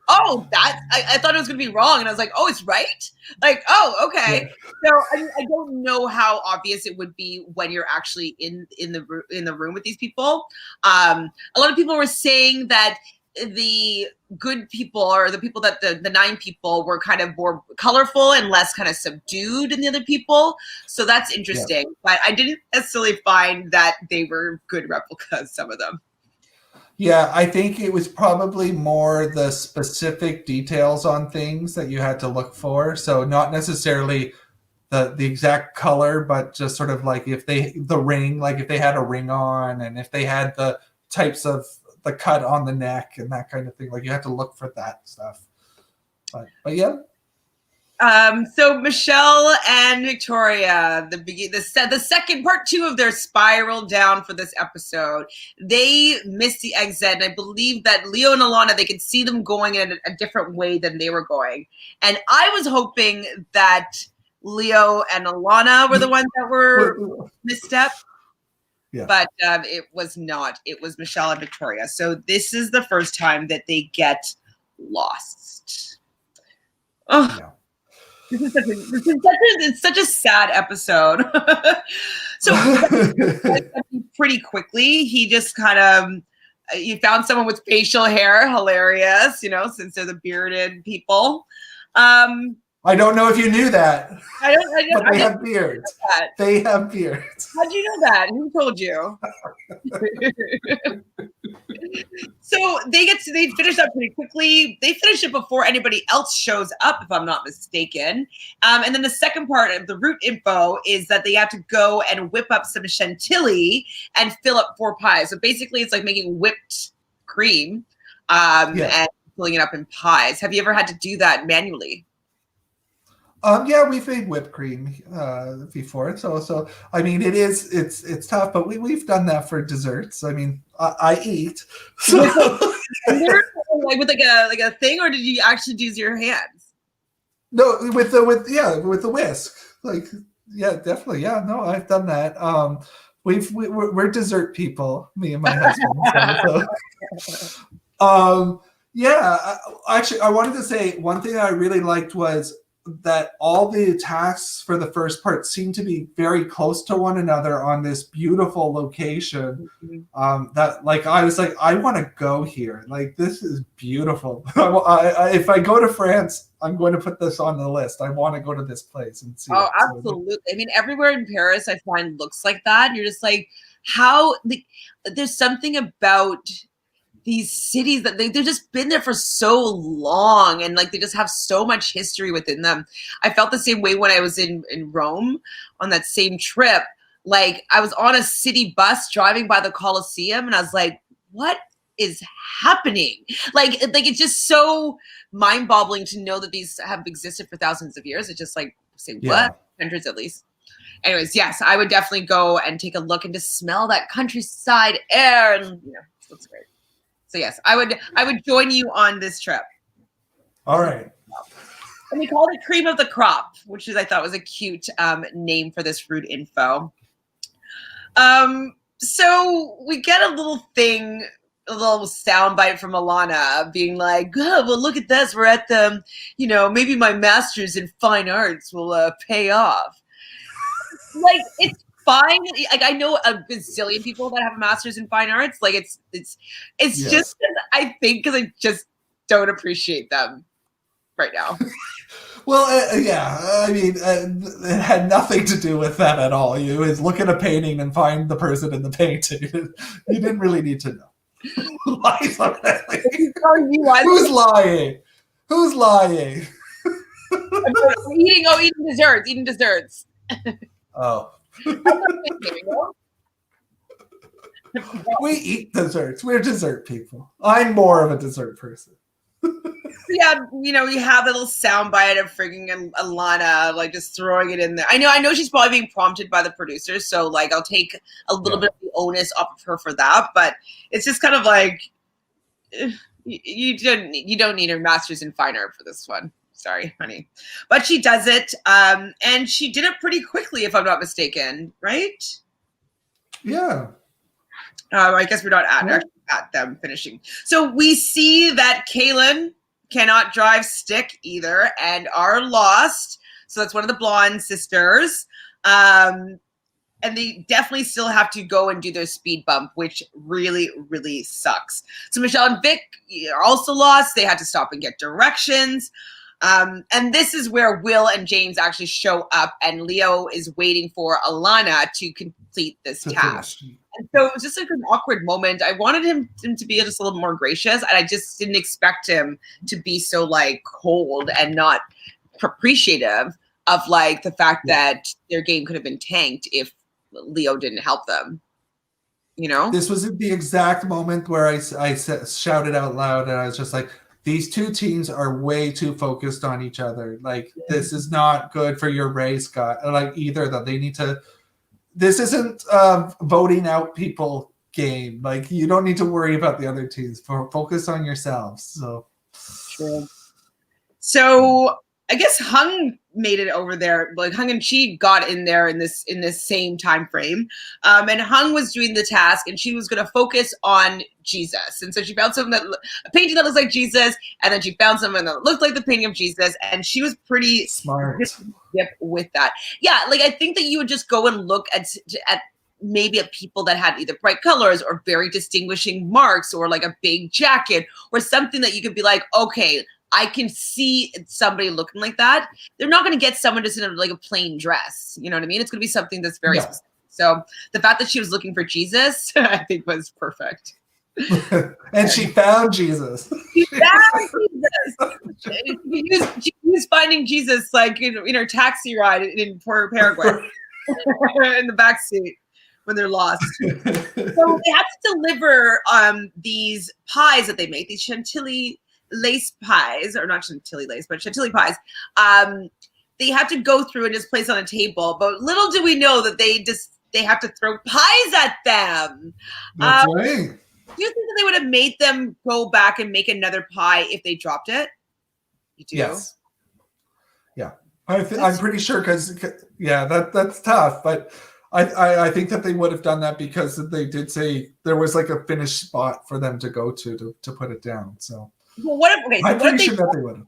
oh, I thought it was gonna be wrong, and I was like, oh, it's right. Like, oh, okay. Yeah. So I don't know how obvious it would be when you're actually in the room with these people. A lot of people were saying that the good people or the people that the 9 people were kind of more colorful and less kind of subdued than the other people. So that's interesting. Yeah. But I didn't necessarily find that they were good replicas, some of them. Yeah, I think it was probably more the specific details on things that you had to look for. So not necessarily the exact color, but just sort of like if they had a ring on and if they had the types of the cut on the neck and that kind of thing. Like you have to look for that stuff. But yeah. So Michelle and Victoria, the second part 2 of their spiral down for this episode, they missed the exit. And I believe that Leo and Alana, they could see them going in a different way than they were going. And I was hoping that Leo and Alana were the ones that were misstep. Yeah. But it was not. It was Michelle and Victoria. So this is the first time that they get lost. Oh, yeah. It's such a sad episode. So pretty quickly, he just kind of he found someone with facial hair, hilarious, since they're the bearded people. I don't know if you knew that, but I they didn't have beards. know that. They have beards. How'd you know that? Who told you? So they finish up pretty quickly. They finish it before anybody else shows up, if I'm not mistaken. And then the second part of the route info is that they have to go and whip up some chantilly and fill up 4 pies. So basically, it's like making whipped cream and filling it up in pies. Have you ever had to do that manually? Yeah, we've made whipped cream before, so I mean, it's tough, but we've done that for desserts. I mean, I eat. So. Like with like a thing, or did you actually use your hands? No, with the whisk. Like, yeah, definitely, yeah. No, I've done that. We're dessert people, me and my husband. So. Yeah, actually, I wanted to say one thing I really liked was that all the tasks for the first part seem to be very close to one another on this beautiful location. That, like, I was like, I want to go here. Like, this is beautiful. If I go to France, I'm going to put this on the list. I want to go to this place and see. Oh, absolutely. I mean, everywhere in Paris, I find looks like that. You're just like, how? There's something about these cities that they've just been there for so long, and like they just have so much history within them. I felt the same way when I was in Rome on that same trip. Like, I was on a city bus driving by the Colosseum, and I was like, what is happening? Like it's just so mind-boggling to know that these have existed for thousands of years. It's just like, say, what? Hundreds at least. Anyways, yes, I would definitely go and take a look and just smell that countryside air, and it looks great. So yes, I would join you on this trip. All right. And we called it Cream of the Crop, which I thought was a cute name for this route info. So we get a little soundbite from Alana being like, oh, well, look at this. We're at the, maybe my master's in fine arts will pay off. Like, it's fine. Like, I know a bazillion people that have a master's in fine arts. Like, it's yes. Just, I think, because I just don't appreciate them right now. Well, yeah, I mean, it had nothing to do with that at all. You is look at a painting and find the person in the painting. You didn't really need to know. Who's lying? Who's lying? Eating desserts. Oh. We eat desserts. We're dessert people. I'm more of a dessert person. Yeah, we have a little soundbite of freaking Alana, like, just throwing it in there. I know she's probably being prompted by the producers, so like I'll take a little bit of the onus off of her for that. But it's just kind of like, you don't need her master's in fine art for this one. Sorry, honey. But she does it, and she did it pretty quickly, if I'm not mistaken, right? Yeah. I guess we're not at them finishing. So we see that Kaylin cannot drive stick either and are lost. So that's one of the blonde sisters. And they definitely still have to go and do their speed bump, which really, really sucks. So Michelle and Vic are also lost. They had to stop and get directions. And this is where Will and James actually show up, and Leo is waiting for Alana to complete this task. And so it was just like an awkward moment. I wanted him to be just a little more gracious, and I just didn't expect him to be so like cold and not appreciative of like the fact that their game could have been tanked if Leo didn't help them. This was the exact moment where I shouted out loud, and I was just like, these two teams are way too focused on each other. Like, this is not good for your race, guy. Like, either of them. They need to. This isn't voting out people game. Like, you don't need to worry about the other teams. Focus on yourselves. So. True. So I guess Hung made it over there. Like, Hung and Chi got in there in this same time frame. And Hung was doing the task, and she was going to focus on Jesus. And so she found a painting that looks like Jesus, and then she found something that looked like the painting of Jesus, and she was pretty smart with that. Yeah, like, I think that you would just go and look at maybe at people that had either bright colors or very distinguishing marks or like a big jacket or something that you could be like, okay, I can see somebody looking like that. They're not going to get someone just in like a plain dress. You know what I mean? It's going to be something that's very specific. So the fact that she was looking for Jesus, I think was perfect. And she found Jesus. She found Jesus. She was finding Jesus like in her taxi ride in Paraguay in the back seat when they're lost. So they have to deliver these pies that they make, these Chantilly lace pies, or not Chantilly lace, but Chantilly pies. They have to go through and just place on a table. But little do we know that they have to throw pies at them. That's right. Do you think that they would have made them go back and make another pie if they dropped it? You do? Yes. Yeah. I'm pretty sure because that's tough. But I think that they would have done that because they did say there was like a finished spot for them to go to put it down. So, well, I'm pretty sure that they would have.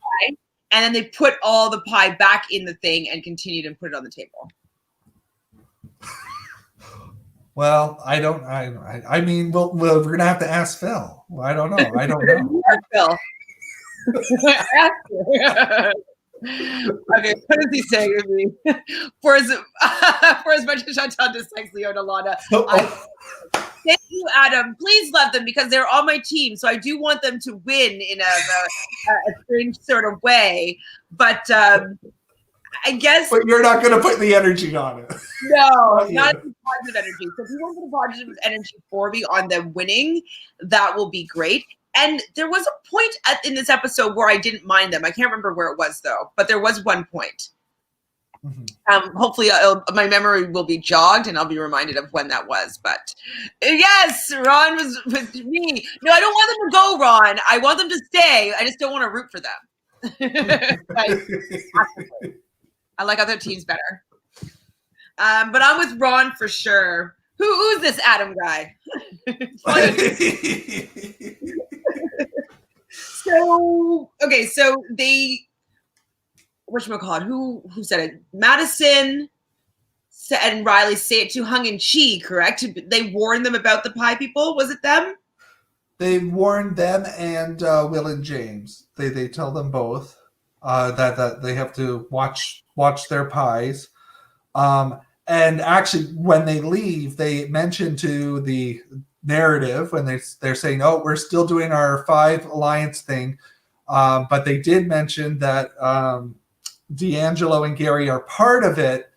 And then they put all the pie back in the thing and continued and put it on the table. Well, I mean, we're gonna have to ask Phil. I don't know. Phil. Okay, what is he saying to me? For as much as Chantele dislikes Leo and Alana, thank you, Adam. Please love them because they're on my team. So I do want them to win in a strange sort of way. But I guess. But you're not going to put the energy on it. No, not positive energy. So if you want to put positive energy for me on them winning, that will be great. And there was a point in this episode where I didn't mind them. I can't remember where it was, though. But there was one point. Mm-hmm. Hopefully, my memory will be jogged, and I'll be reminded of when that was. But yes, Ron was with me. No, I don't want them to go, Ron. I want them to stay. I just don't want to root for them. I like other teams better. But I'm with Ron for sure. Who's this Adam guy? So they, whatchamacallit, who said it? Madison and Riley say it to Hung and Chi, correct? They warned them about the pie people. Was it them? They warned them and Will and James. They tell them both that they have to watch their pies. And actually, when they leave, they mention to the narrative when they're saying, "Oh, we're still doing our 5 alliance thing," but they did mention that D'Angelo and Gary are part of it,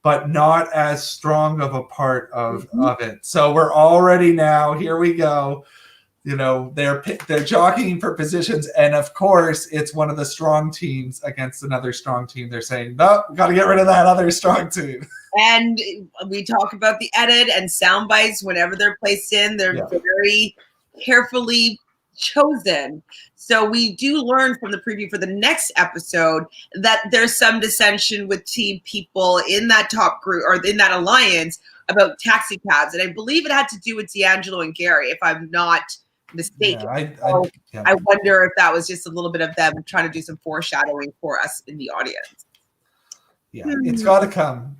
but not as strong of a part of it. So we're already now, here we go. You know, they're jockeying for positions, and of course, it's one of the strong teams against another strong team. They're saying, "No, we got to get rid of that other strong team." And we talk about the edit and sound bites whenever they're placed in. They're very carefully chosen. So we do learn from the preview for the next episode that there's some dissension with team people in that top group or in that alliance about taxi cabs. And I believe it had to do with D'Angelo and Gary, if I'm not mistaken. I wonder if that was just a little bit of them trying to do some foreshadowing for us in the audience. Yeah, it's got to come.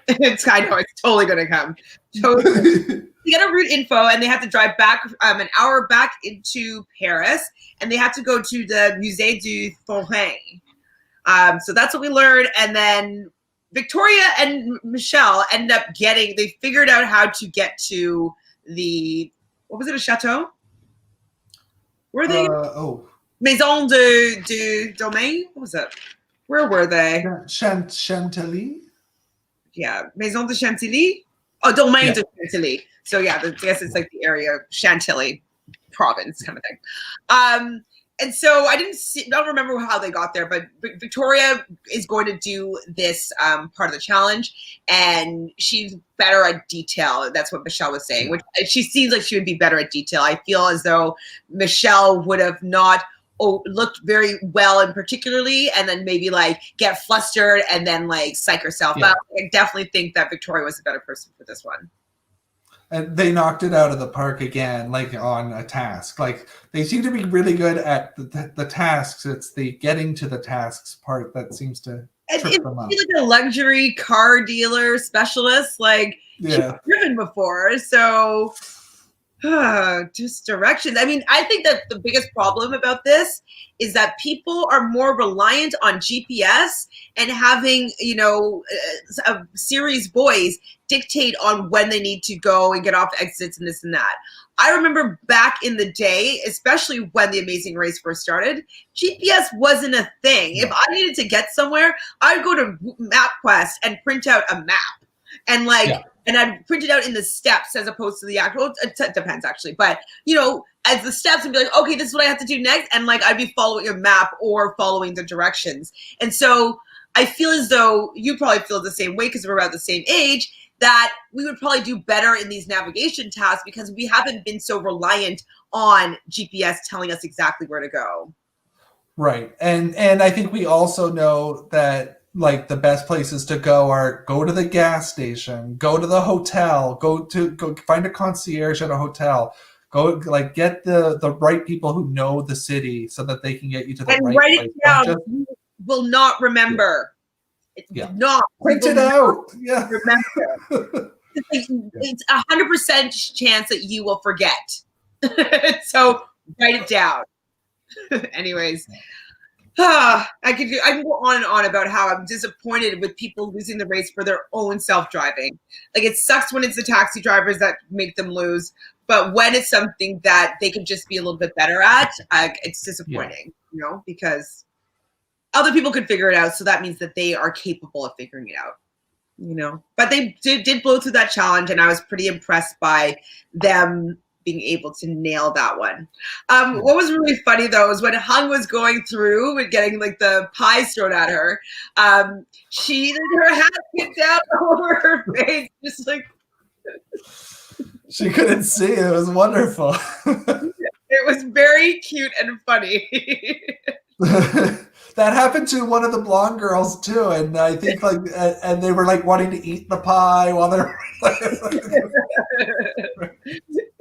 I know it's totally going to come. Totally. They get a route info, and they have to drive back an hour back into Paris, and they have to go to the Musée du Forain. So that's what we learned. And then Victoria and Michelle end up they figured out how to get to what was it, a chateau? Were they? Maison du Domaine? What was it? Where were they? Chantilly? Yeah, Maison de Chantilly. Oh, Domaine de Chantilly. So yeah, I guess it's like the area of Chantilly province kind of thing. And so I don't remember how they got there, but Victoria is going to do this part of the challenge, and she's better at detail. That's what Michelle was saying, which she seems like she would be better at detail. I feel as though Michelle would have not looked very well and particularly, and then maybe like get flustered and then like psych herself out. I definitely think that Victoria was a better person for this one. And they knocked it out of the park again, like on a task. Like they seem to be really good at the tasks. It's the getting to the tasks part that seems to. trip them up. It's like a luxury car dealer specialist. Like, she's driven before, so just directions. I mean, I think that the biggest problem about this is that people are more reliant on GPS and having, series boys dictate on when they need to go and get off exits and this and that. I remember back in the day, especially when The Amazing Race first started, GPS wasn't a thing. If I needed to get somewhere, I'd go to MapQuest and print out a map. And and I'd print it out in the steps as opposed to the actual, it depends actually, but as the steps and be like, okay, this is what I have to do next. And I'd be following a map or following the directions. And so I feel as though you probably feel the same way because we're about the same age, that we would probably do better in these navigation tasks because we haven't been so reliant on GPS telling us exactly where to go. Right. And I think we also know that the best places to go to the gas station, go to the hotel, go find a concierge at a hotel, go get the right people who know the city so that they can get you to the right write place. It down. You will not remember. Not print it out. Yeah. Remember. It's 100% chance that you will forget. So write it down. Anyways. I can go on and on about how I'm disappointed with people losing the race for their own self-driving. It sucks when it's the taxi drivers that make them lose, but when it's something that they can just be a little bit better at, it's disappointing, because other people could figure it out. So that means that they are capable of figuring it out, But they did blow through that challenge, and I was pretty impressed by them being able to nail that one. What was really funny though is when Hung was going through and getting the pies thrown at her, her hat kicked down over her face, just she couldn't see. It was wonderful. It was very cute and funny. That happened to one of the blonde girls too, and I think and they were wanting to eat the pie while they're.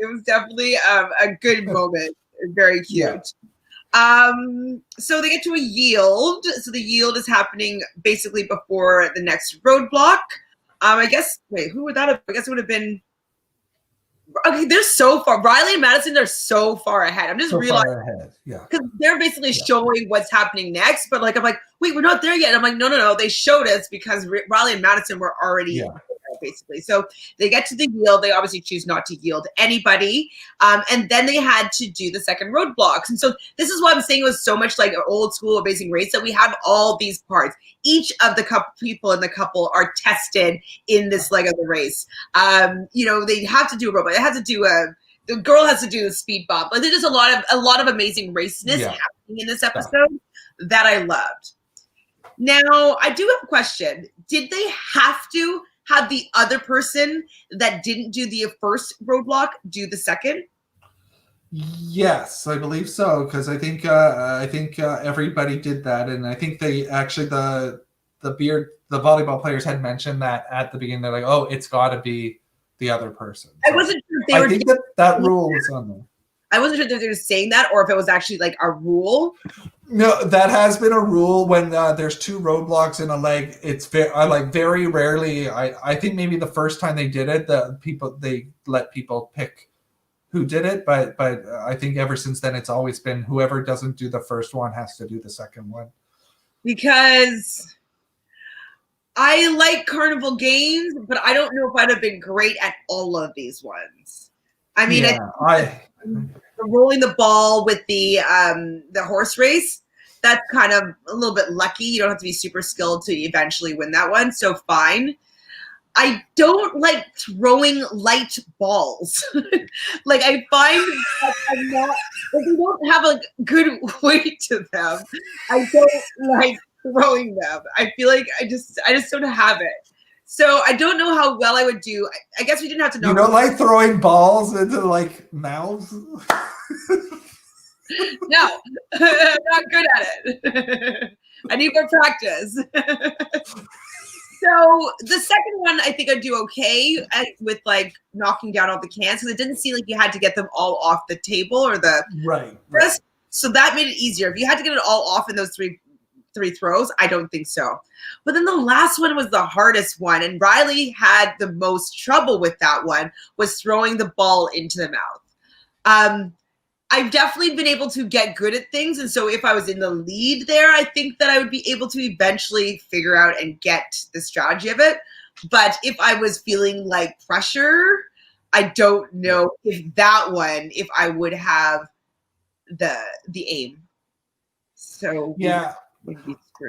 It was definitely a good moment. Very cute. Yeah. So they get to a yield. So the yield is happening basically before the next roadblock. I guess. Wait, who would that have? I guess it would have been. Okay, they're so far. Riley and Madison, they're so far ahead. I'm just realizing, because they're basically showing what's happening next. But I'm like, wait, we're not there yet. And I'm like, no. They showed us because Riley and Madison were already basically. So they get to the yield. They obviously choose not to yield anybody. And then they had to do the second roadblocks. And so this is why I'm saying it was so much like an old school Amazing Race, that we have all these parts. Each of the people in the couple are tested in this leg of the race. They have to do a robot. They have to do the girl has to do the speed bump. There's just a lot of amazing raceness happening in this episode that I loved. Now, I do have a question. Did they have to have the other person that didn't do the first roadblock do the second? Yes, I believe so, because I think everybody did that, and I think they actually the volleyball players had mentioned that at the beginning. They're like, "Oh, it's got to be the other person." So I wasn't sure if they I were. think that rule was on there. I wasn't sure if they were saying that or if it was actually a rule. No, that has been a rule when there's two roadblocks in a leg. It's very rarely. I think maybe the first time they did it, they let people pick who did it, but I think ever since then it's always been whoever doesn't do the first one has to do the second one. Because I like Carnival games, but I don't know if I'd have been great at all of these ones. I mean, rolling the ball with the horse race, that's kind of a little bit lucky. You don't have to be super skilled to eventually win that one, so fine. I don't like throwing light balls. I find that I'm not, they don't have a good weight to them. I don't like throwing them. I feel like I just don't have it. So I don't know how well I would do. I guess we didn't have to know. You don't like throwing balls into mouths? No, I'm not good at it. I need more practice. So the second one, I think I'd do okay with knocking down all the cans, because it didn't seem like you had to get them all off the table or the right. So that made it easier. If you had to get it all off in those three 3 throws? I don't think so. But then the last one was the hardest one, and Riley had the most trouble with that one, was throwing the ball into the mouth. I've definitely been able to get good at things, and so if I was in the lead there, I think that I would be able to eventually figure out and get the strategy of it. But if I was feeling like pressure, I don't know if I would have the aim. So yeah,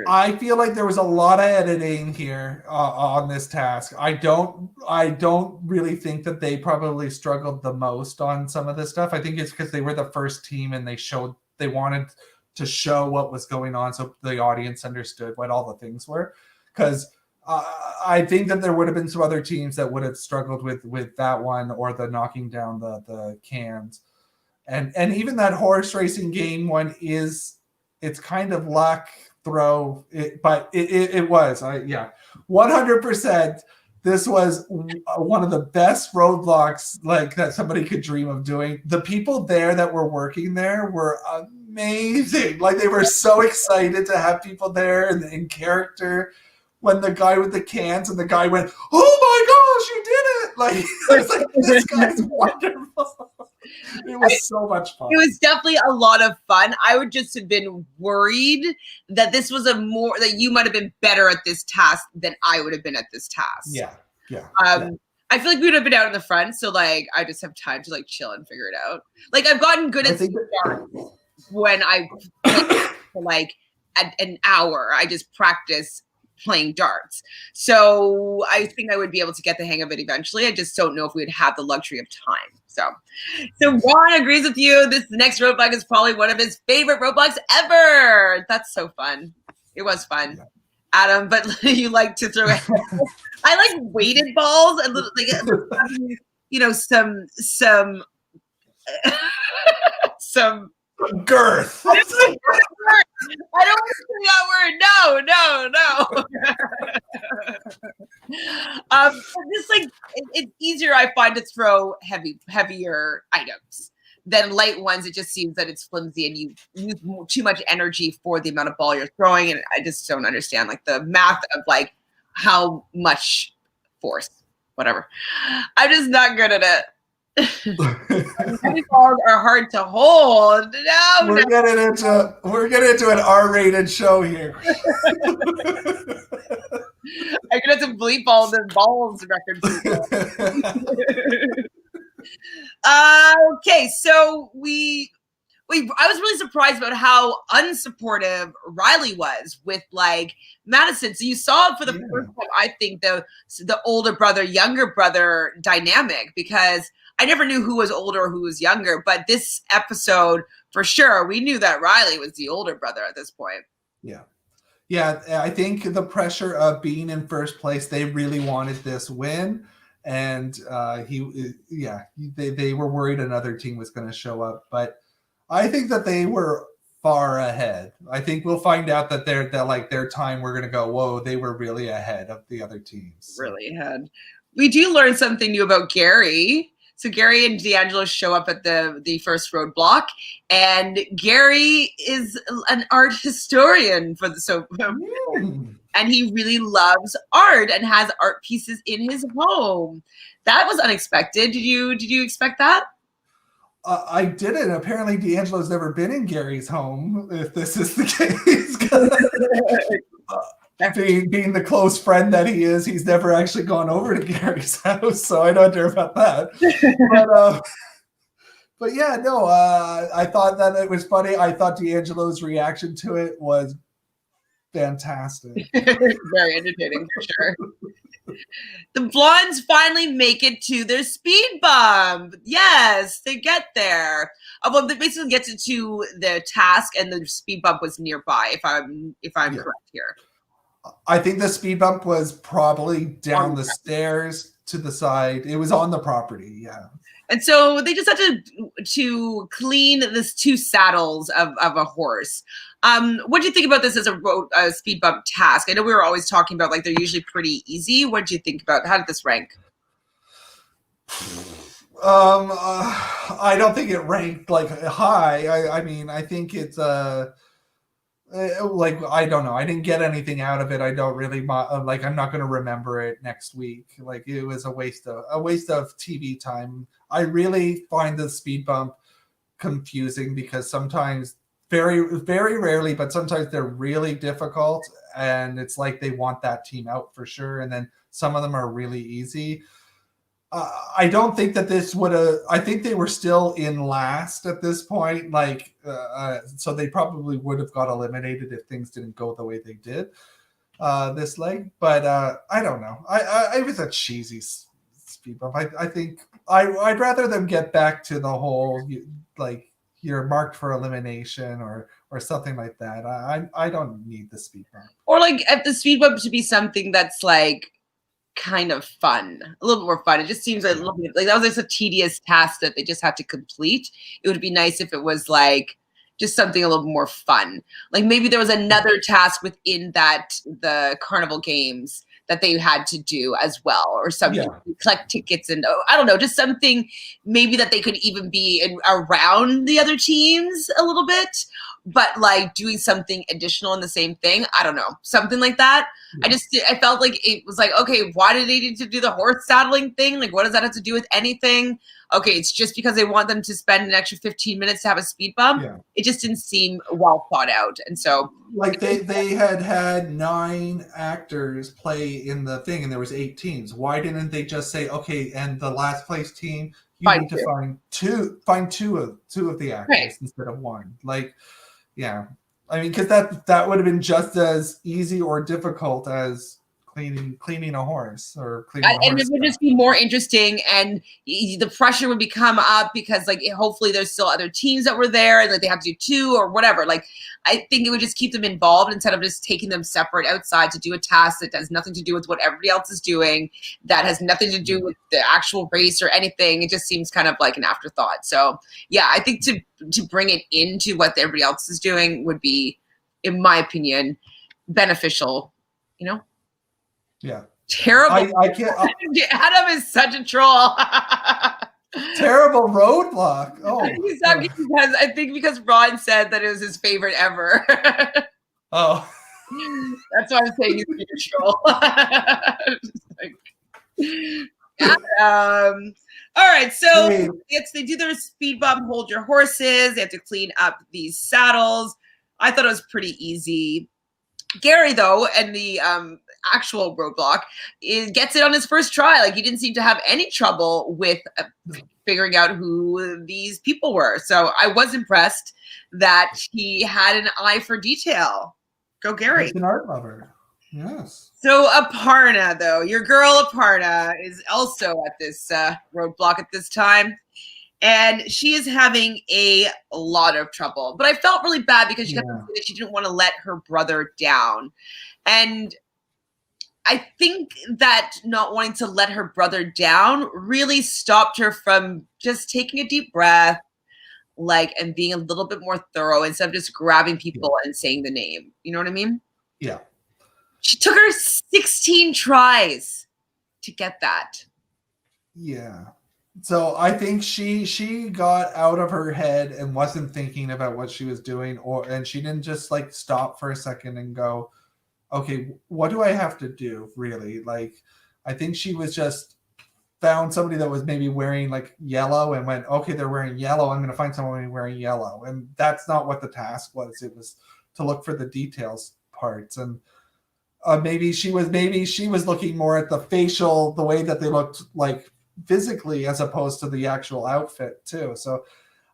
I feel like there was a lot of editing here on this task. I don't really think that they probably struggled the most on some of this stuff. I think it's because they were the first team and they wanted to show what was going on so the audience understood what all the things were. Because I think that there would have been some other teams that would have struggled with that one, or the knocking down the cans. And even that horse racing game one it's kind of luck throw, but it was 100%. This was one of the best roadblocks like that somebody could dream of doing. The people there that were working there were amazing. Like, they were so excited to have people there and in character. When the guy with the cans and the guy went, "Oh my gosh, you did it!" Like, I was like, this guy's wonderful. It was so much fun. It was definitely a lot of fun. I would just have been worried that this was that you might have been better at this task than I would have been at this task. Yeah. I feel like we would have been out in the front, so like I just have time to like chill and figure it out. Like, I've gotten good at darts when I for like an hour. I just practice playing darts. So I think I would be able to get the hang of it eventually. I just don't know if we'd have the luxury of time. So Ron agrees with you. This next roadblock is probably one of his favorite roadblocks ever. That's so fun. It was fun. Adam, but you like to throw I like weighted balls and like some girth. I don't want to say that word. No. Just like it's easier, I find, to throw heavier items than light ones. It just seems that it's flimsy and you use too much energy for the amount of ball you're throwing, and I just don't understand like the math of like how much force. Whatever. I'm just not good at it. Heavy balls are hard to hold. We're getting into an R-rated show here. I'm gonna have to bleep all the balls records. Okay, so I was really surprised about how unsupportive Riley was with like Madison. So you saw it for the first time, I think, the older brother, younger brother dynamic, because I never knew who was older or who was younger. But this episode, for sure, we knew that Riley was the older brother at this point. Yeah, I think the pressure of being in first place, they really wanted this win. And they were worried another team was going to show up. But I think that they were far ahead. I think we'll find out that their time, we're going to go, whoa, they were really ahead of the other teams. Really ahead. We do learn something new about Gary. So Gary and D'Angelo show up at the first roadblock, and Gary is an art historian and he really loves art and has art pieces in his home. That was unexpected. Did you expect that? I didn't. Apparently, D'Angelo's never been in Gary's home, if this is the case. Being the close friend that he is, he's never actually gone over to Gary's house, so I don't know about that. But yeah, no, I thought that it was funny. I thought D'Angelo's reaction to it was fantastic. Very entertaining, for sure. The blondes finally make it to their speed bump. Yes, they get there. Well, they basically get to the task, and the speed bump was nearby. If I'm correct here. I think the speed bump was probably down the stairs to the side. It was on the property, yeah. And so they just had to clean this 2 saddles of a horse. What do you think about this as a speed bump task? I know we were always talking about like they're usually pretty easy. What do you think about how did this rank? I don't think it ranked like high. I mean, I think it's like, I don't know. I didn't get anything out of it. I don't really like. I'm not going to remember it next week. Like, it was a waste of TV time. I really find the speed bump confusing because sometimes, very very rarely, but sometimes they're really difficult, and it's like they want that team out for sure. And then some of them are really easy. I don't think that this would have. I think they were still in last at this point. Like, so they probably would have got eliminated if things didn't go the way they did this leg. But I don't know. It was a cheesy speed bump. I think I'd rather them get back to the whole, like, you're marked for elimination or something like that. I don't need the speed bump. Or like if the speed bump should be something that's like kind of fun, a little bit more fun. It just seems like a little bit like that was just a tedious task that they just had to complete. It would be nice if it was like just something a little more fun. Like maybe there was another task within the Carnival games that they had to do as well, or something. Yeah. Collect tickets and I don't know, just something maybe that they could even be around the other teams a little bit, but like doing something additional in the same thing. I don't know, something like that. Yeah. I felt like it was like, okay, why did they need to do the horse saddling thing? Like, what does that have to do with anything? Okay, it's just because they want them to spend an extra 15 minutes to have a speed bump. Yeah. It just didn't seem well thought out. And so like they had 9 actors play in the thing and there was 8 teams. Why didn't they just say, okay, and the last place team, you need to find two of the actors instead of 1? Like, yeah. I mean, because that would have been just as easy or difficult as cleaning a horse or cleaning a horse. And it would just be more interesting, and the pressure would become up because like hopefully there's still other teams that were there and like they have to do 2 or whatever. Like I think it would just keep them involved instead of just taking them separate outside to do a task that has nothing to do with what everybody else is doing, that has nothing to do with the actual race or anything. It just seems kind of like an afterthought. So yeah, I think to bring it into what everybody else is doing would be, in my opinion, beneficial, you know? Yeah. Terrible. I can't. Adam is such a troll. Terrible roadblock. Oh, he's talking because Ron said that it was his favorite ever. Oh, that's why I'm saying he's a troll. All right, so they do their speed bump, hold your horses. They have to clean up these saddles. I thought it was pretty easy. Gary, though, and the actual roadblock, gets it on his first try. Like, he didn't seem to have any trouble with figuring out who these people were. So I was impressed that he had an eye for detail. Go, Gary. He's an art lover. Yes. So Aparna, though, your girl Aparna is also at this roadblock at this time. And she is having a lot of trouble. But I felt really bad because she kept saying that she didn't want to let her brother down. And I think that not wanting to let her brother down really stopped her from just taking a deep breath, like, and being a little bit more thorough instead of just grabbing people and saying the name. You know what I mean? Yeah. She took her 16 tries to get that. Yeah. So I think she got out of her head and wasn't thinking about what she was doing, and she didn't just like stop for a second and go, okay, what do I have to do really? Like, I think she was just found somebody that was maybe wearing like yellow and went, okay, they're wearing yellow. I'm going to find someone wearing yellow. And that's not what the task was. It was to look for the details parts. And maybe she was looking more at the facial, the way that they looked like physically as opposed to the actual outfit too. So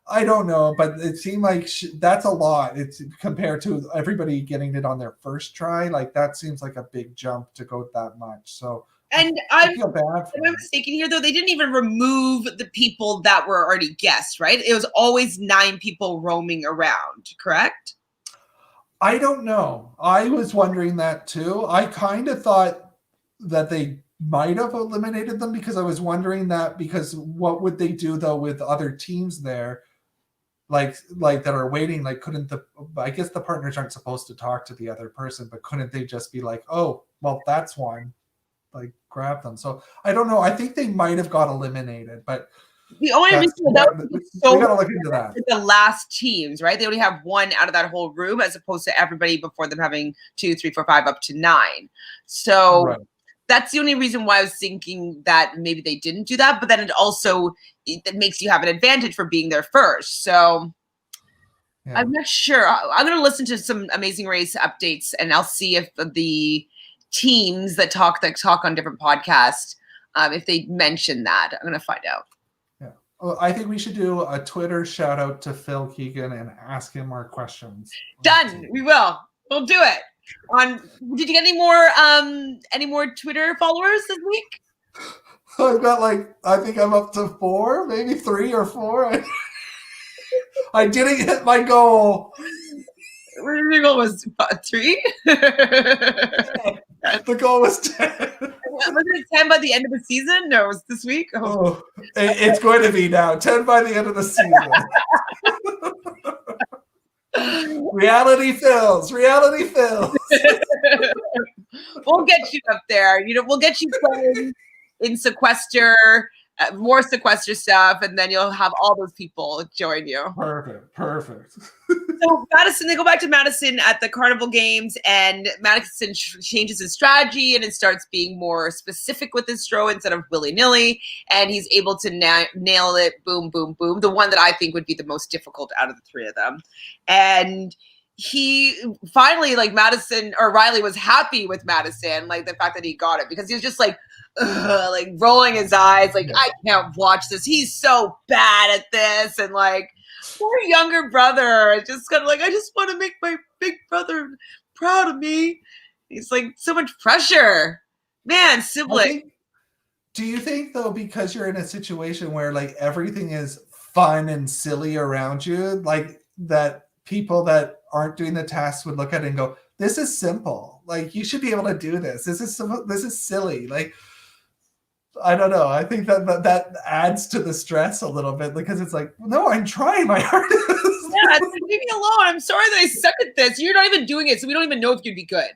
I don't know, but it seemed like that's a lot. It's compared to everybody getting it on their first try. Like, that seems like a big jump to go that much. So, and I feel bad. Am I mistaken here, though? They didn't even remove the people that were already guests, right? It was always 9 people roaming around, correct? I don't know. I was wondering that too. I kind of thought that they might have eliminated them because I was wondering that, because what would they do though with other teams there, like that are waiting? Like, I guess the partners aren't supposed to talk to the other person, but couldn't they just be like, oh, well, that's one, like, grab them? So I don't know. I think they might have got eliminated, but The only reason that was we so gotta look into that. the last teams, right? They only have one out of that whole room, as opposed to everybody before them having 2, 3, 4, 5, up to 9. So Right. that's the only reason why I was thinking that maybe they didn't do that. But then it makes you have an advantage for being there first. So Yeah. I'm not sure. I'm going to listen to some Amazing Race updates, and I'll see if the teams that talk on different podcasts, if they mention that. I'm going to find out. Yeah. Well, I think we should do a Twitter shout out to Phil Keoghan and ask him our questions. Done. We will. We'll do it. Did you get any more Twitter followers this week? I've got I think I'm up to 4, maybe 3 or 4. I didn't hit my goal. Your goal was 3. The goal was 10. Was it 10 by the end of the season? No, it was this week. Oh, it's going to be now 10 by the end of the season. Reality Phils. We'll get you up there. We'll get you playing in sequester, more sequester stuff, and then you'll have all those people join you. Perfect. So Madison, they go back to Madison at the Carnival Games, and Madison changes his strategy, and it starts being more specific with his throw instead of willy-nilly, and he's able to nail it, boom, boom, boom, the one that I think would be the most difficult out of the 3 of them. And he finally, Madison, or Riley was happy with Madison, the fact that he got it, because he was just rolling his eyes, I can't watch this. He's so bad at this, and poor younger brother, just kind of I just want to make my big brother proud of me. He's so much pressure, man. Sibling. Do you think though, because you're in a situation where everything is fun and silly around you, that people that aren't doing the tasks would look at it and go, "This is simple. You should be able to do this. This is silly." I don't know. I think that adds to the stress a little bit, because it's no, I'm trying my hardest. Yeah, leave me alone. I'm sorry that I suck at this. You're not even doing it, so we don't even know if you'd be good.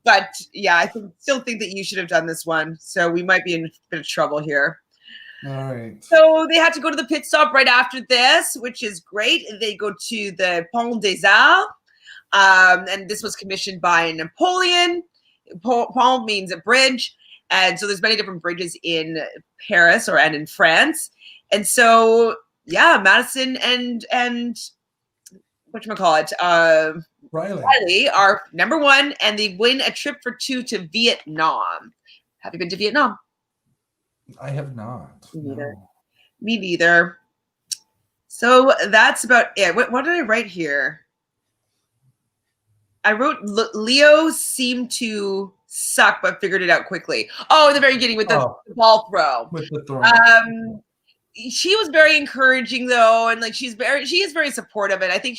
But yeah, I still think that you should have done this one. So we might be in a bit of trouble here. All right. So they had to go to the pit stop right after this, which is great. They go to the Pont des Arts, and this was commissioned by Napoleon. Pont means a bridge. And so there's many different bridges in Paris and in France. And so, yeah, Madison and whatchamacallit, Riley are number 1, and they win a trip for 2 to Vietnam. Have you been to Vietnam? I have not. Me neither. So that's about it. What did I write here? I wrote Leo seemed to suck, but figured it out quickly. Oh, in the very beginning with the ball throw. With the throw. She was very encouraging though, and she is very supportive. And I think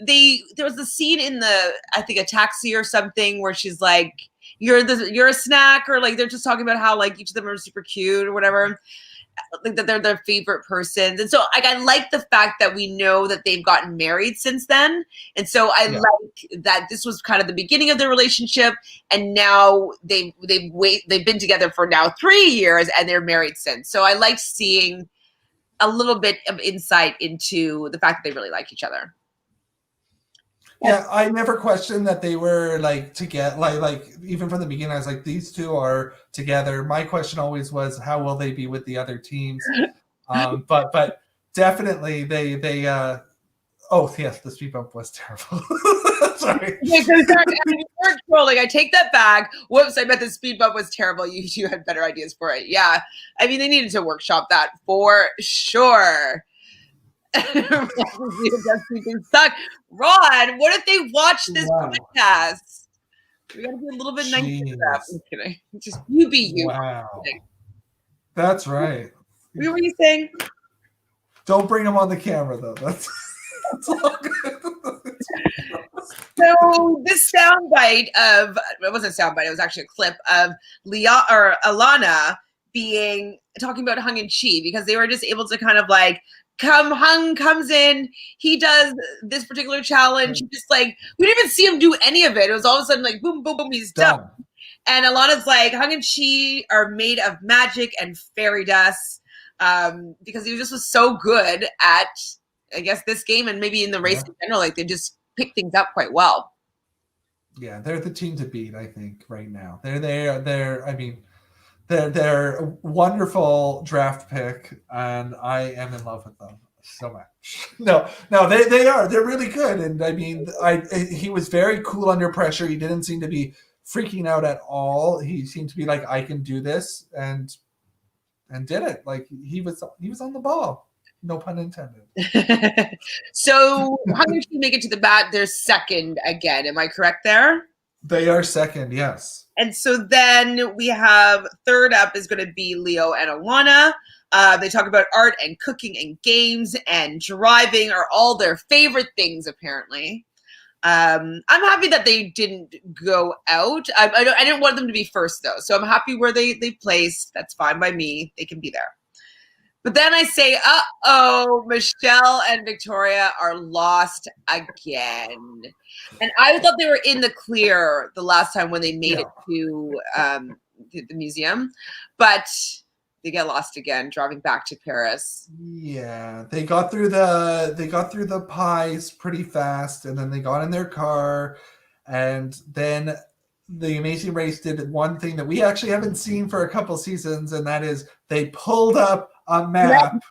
there was the scene in a taxi or something where she's like, "You're a snack," or they're just talking about how each of them are super cute or whatever. That they're their favorite persons. And so I like the fact that we know that they've gotten married since then. And so I like that this was kind of the beginning of their relationship, and now they've been together for now 3 years, and they're married since. So I like seeing a little bit of insight into the fact that they really like each other. Yeah, I never questioned that they were together. Even from the beginning, I was like, these two are together. My question always was, how will they be with the other teams? But definitely they. Oh yes, the speed bump was terrible. Sorry. You weren't trolling. I take that back. Whoops, I bet the speed bump was terrible. You had better ideas for it. Yeah, I mean they needed to workshop that for sure. Suck. Ron, what if they watch this podcast? We gotta be a little bit nice to that. I'm kidding. Just you be you. Wow. That's right. What were you saying? Don't bring them on the camera though. That's all good. So this soundbite of it wasn't a soundbite, it was actually a clip of Alana talking about Hung and Chi, because they were just able to kind of Hung comes in, he does this particular challenge, just we didn't even see him do any of it. It was all of a sudden boom, boom, boom, he's done. And a lot of like Hung and Chi are made of magic and fairy dust, because he just was so good at, I guess, this game and maybe in the race in general. Like they just pick things up quite well. Yeah, they're the team to beat, I think, right now. They're I mean, they're a wonderful draft pick, and I am in love with them so much. No, they are. They're really good, and I mean, he was very cool under pressure. He didn't seem to be freaking out at all. He seemed to be like, I can do this, and did it. Like he was on the ball. No pun intended. So how did you make it to the bat? They're second again. Am I correct there? They are second, yes. And so then we have third up is going to be Leo and Alana. They talk about art and cooking and games and driving are all their favorite things, apparently. I'm happy that they didn't go out. I didn't want them to be first, though. So I'm happy where they placed. That's fine by me. They can be there. But then I say, uh-oh, Michelle and Victoria are lost again. And I thought they were in the clear the last time when they made it to the museum. But they get lost again, driving back to Paris. Yeah, they got through the pies pretty fast, and then they got in their car, and then the Amazing Race did one thing that we actually haven't seen for a couple seasons, and that is they pulled up a map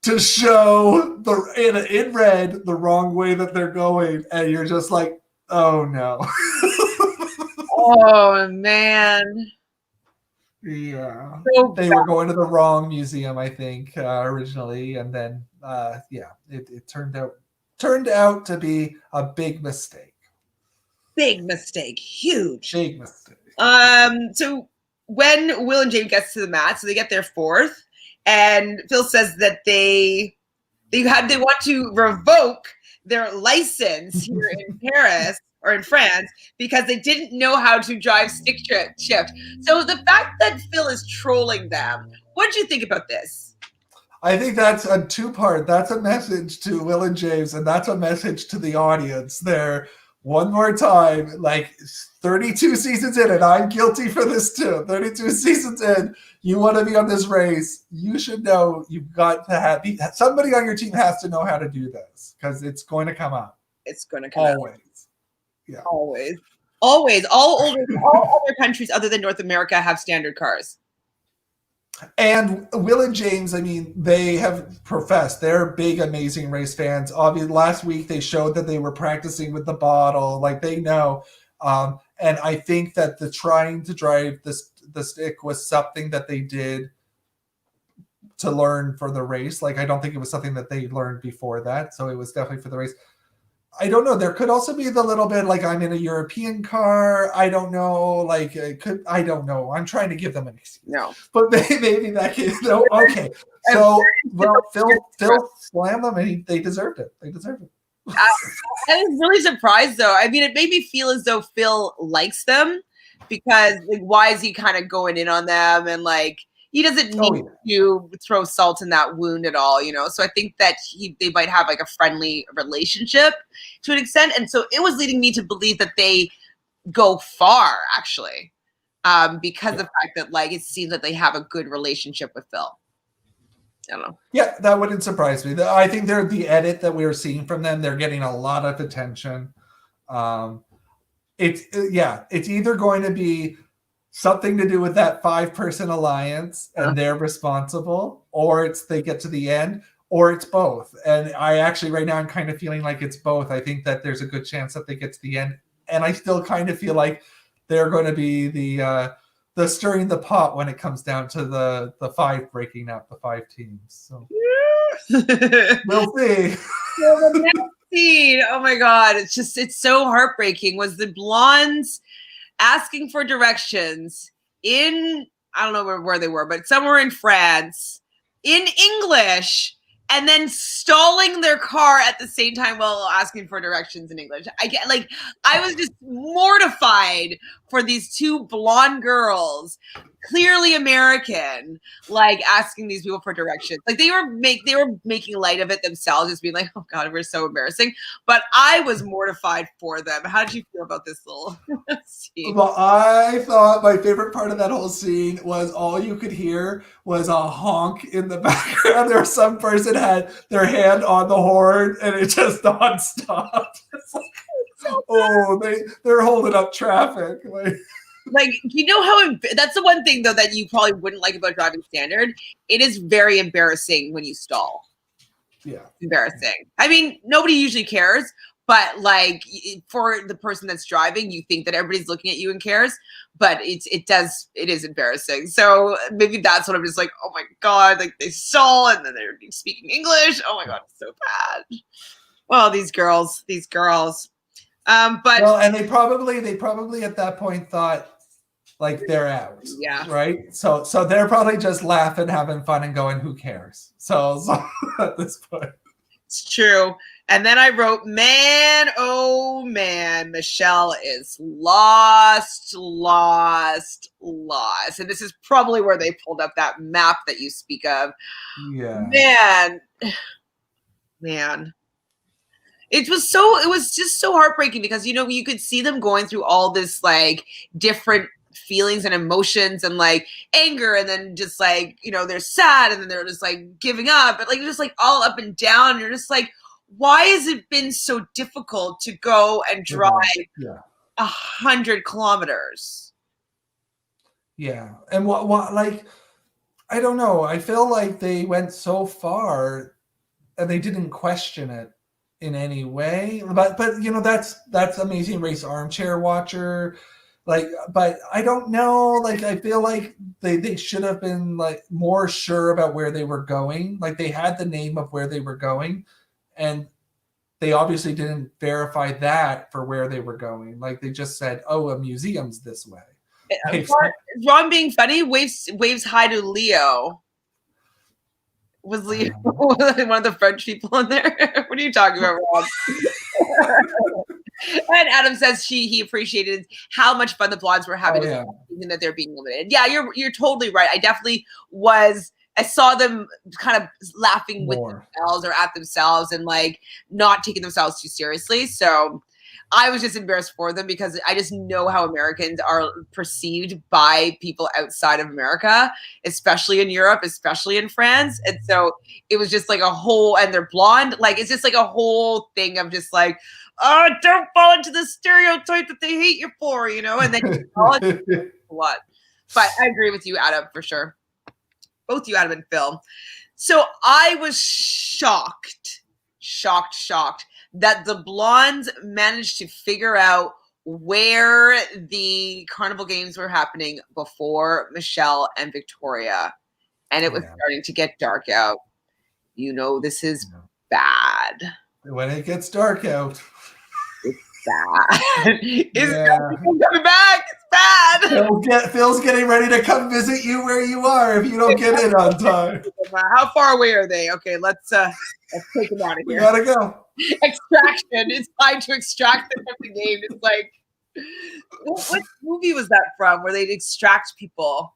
to show in red the wrong way that they're going, and you're just like, oh no. Oh man. Yeah, so they were going to the wrong museum, I think, originally, and then it turned out to be a big mistake. Big mistake, huge. Big mistake. So when Will and James gets to the mat, so they get there fourth, and Phil says that they want to revoke their license here in Paris or in France because they didn't know how to drive stick shift. So the fact that Phil is trolling them, what do you think about this? I think that's a two-part. That's a message to Will and James, and that's a message to the audience. There, one more time, like 32 seasons in, and I'm guilty for this too. 32 seasons in, you want to be on this race, you should know you've got to have somebody on your team has to know how to do this because it's going to come up. It's going to come up. Always. Yeah. Always. All other countries other than North America have standard cars. And Will and James, I mean, they have professed they're big Amazing Race fans. Obviously, last week they showed that they were practicing with the bottle, like they know. And I think that the trying to drive the stick was something that they did to learn for the race. Like I don't think it was something that they learned before that, so it was definitely for the race. I don't know. There could also be the little bit like I'm in a European car. I don't know. Like I don't know. I'm trying to give them an excuse. No, but maybe that can. No, okay. So Phil slammed them, and they deserved it. They deserved it. I was really surprised, though. I mean, it made me feel as though Phil likes them because, like, why is he kind of going in on them and like. He doesn't need to throw salt in that wound at all, you know? So I think that they might have like a friendly relationship to an extent. And so it was leading me to believe that they go far, actually, because of the fact that like it seems that they have a good relationship with Phil. I don't know. Yeah, that wouldn't surprise me. I think they're the edit that we were seeing from them. They're getting a lot of attention. It's either going to be something to do with that 5-person alliance and they're responsible, or it's they get to the end, or it's both. And I actually right now I'm kind of feeling like it's both. I think that there's a good chance that they get to the end, and I still kind of feel like they're going to be the stirring the pot when it comes down to the 5 breaking up the 5 teams. So we'll see. So the next scene, oh my god, it's so heartbreaking. Was the blondes asking for directions in, I don't know where they were, but somewhere in France, in English. and then stalling their car at the same time while asking for directions in English. I was just mortified for these two blonde girls, clearly American, like asking these people for directions. Like they were making light of it themselves, just being like, "Oh God, we're so embarrassing." But I was mortified for them. How did you feel about this little scene? Well, I thought my favorite part of that whole scene was all you could hear was a honk in the background. There was some person had their hand on the horn and it just nonstop. It's like, oh, they're holding up traffic. Like, you know how that's the one thing though that you probably wouldn't like about driving standard. It is very embarrassing when you stall. Yeah, embarrassing. I mean, nobody usually cares, but like for the person that's driving, you think that everybody's looking at you and cares, but it is embarrassing. So maybe that's what I'm just like, oh my God, like they stall and then they're speaking English. Oh my God, it's so bad. Well, these girls. But well, and they probably at that point thought like they're out. Yeah. Right. So they're probably just laughing, having fun, and going, "Who cares?" So at this point, it's true. And then I wrote, man, oh man, Michelle is lost. And this is probably where they pulled up that map that you speak of. Yeah. Man. It was just so heartbreaking because, you know, you could see them going through all this like different feelings and emotions and like anger and then just like, you know, they're sad and then they're just like giving up, but like just like all up and down. And you're just like, why has it been so difficult to go and drive 100 kilometers? Yeah. And what like, I don't know. I feel like they went so far and they didn't question it in any way. But you know, that's Amazing Race armchair watcher. Like, but I don't know. Like, I feel like they should have been like more sure about where they were going. Like they had the name of where they were going, and they obviously didn't verify that for where they were going. Like they just said, "Oh, a museum's this way." Ron being funny waves hi to Leo. Was Leo one of the French people in there? What are you talking about, Rob? And Adam says he appreciated how much fun the blondes were having, and that they're being limited. Yeah, you're totally right. I definitely was. I saw them kind of laughing with themselves or at themselves and like not taking themselves too seriously. So I was just embarrassed for them because I just know how Americans are perceived by people outside of America, especially in Europe, especially in France. And so it was just like a whole, and they're blonde. Like, it's just like a whole thing of just like, oh, don't fall into the stereotype that they hate you for, you know? And then what? But I agree with you, Adam, for sure. Both you, Adam and Phil. So I was shocked that the blondes managed to figure out where the Carnival Games were happening before Michelle and Victoria. And it was starting to get dark out. You know, this is bad. When it gets dark out. It's bad. Coming back. It's bad. Phil's getting ready to come visit you where you are if you don't get in on time. How far away are they? Okay, let's take them out of here. We gotta go. Extraction. It's time to extract them from the game. It's like, what movie was that from where they'd extract people?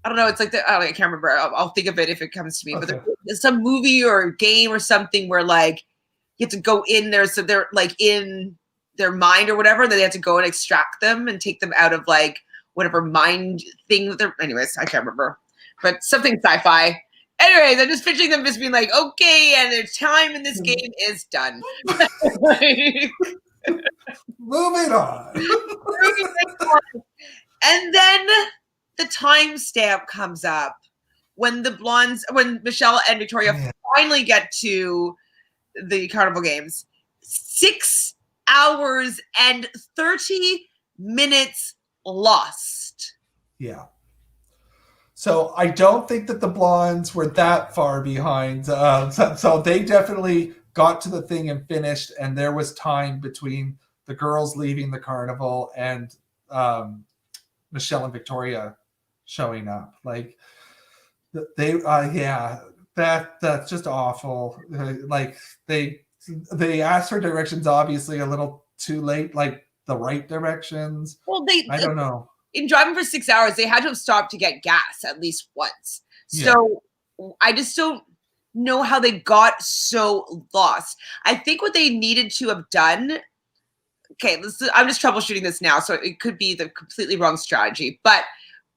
I don't know. It's like I can't remember. I'll think of it if it comes to me. Okay. But there's some movie or game or something where like you have to go in there, so they're like in their mind or whatever. Then they have to go and extract them and take them out of like whatever mind thing that they're. Anyways, I can't remember. But something sci-fi. Anyways, I'm just picturing them just being like, okay, and their time in this game is done. Moving on. And then the timestamp comes up when when Michelle and Victoria finally get to the Carnival Games. 6 hours and 30 minutes lost. Yeah. So I don't think that the blondes were that far behind. So they definitely got to the thing and finished, and there was time between the girls leaving the carnival and Michelle and Victoria showing up. Like they That's just awful. Like they asked for directions obviously a little too late, like the right directions. Well, I don't know. in driving for 6 hours, they had to have stopped to get gas at least once. Yeah. So I just don't know how they got so lost. I think what they needed to have done. Okay, I'm just troubleshooting this now, so it could be the completely wrong strategy. But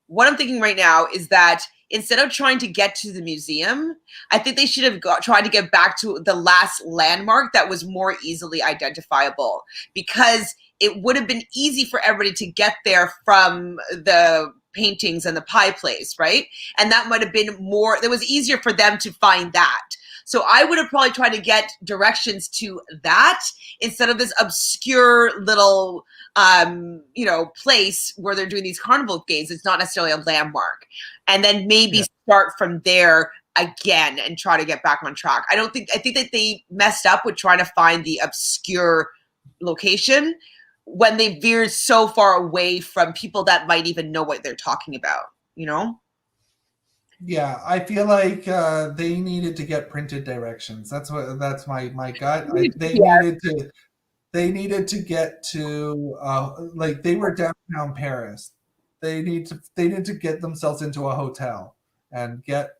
what I'm thinking right now is that instead of trying to get to the museum, I think they should have tried to get back to the last landmark that was more easily identifiable, because it would have been easy for everybody to get there from the paintings and the pie place, right? And that might have been it was easier for them to find that. So I would have probably tried to get directions to that instead of this obscure little place where they're doing these carnival games. It's not necessarily a landmark. And then maybe start from there again and try to get back on track. I think that they messed up with trying to find the obscure location when they veered so far away from people that might even know what they're talking about, you know? Yeah, I feel like they needed to get printed directions. That's my gut. They needed to get to like they were downtown Paris. They need to get themselves into a hotel and get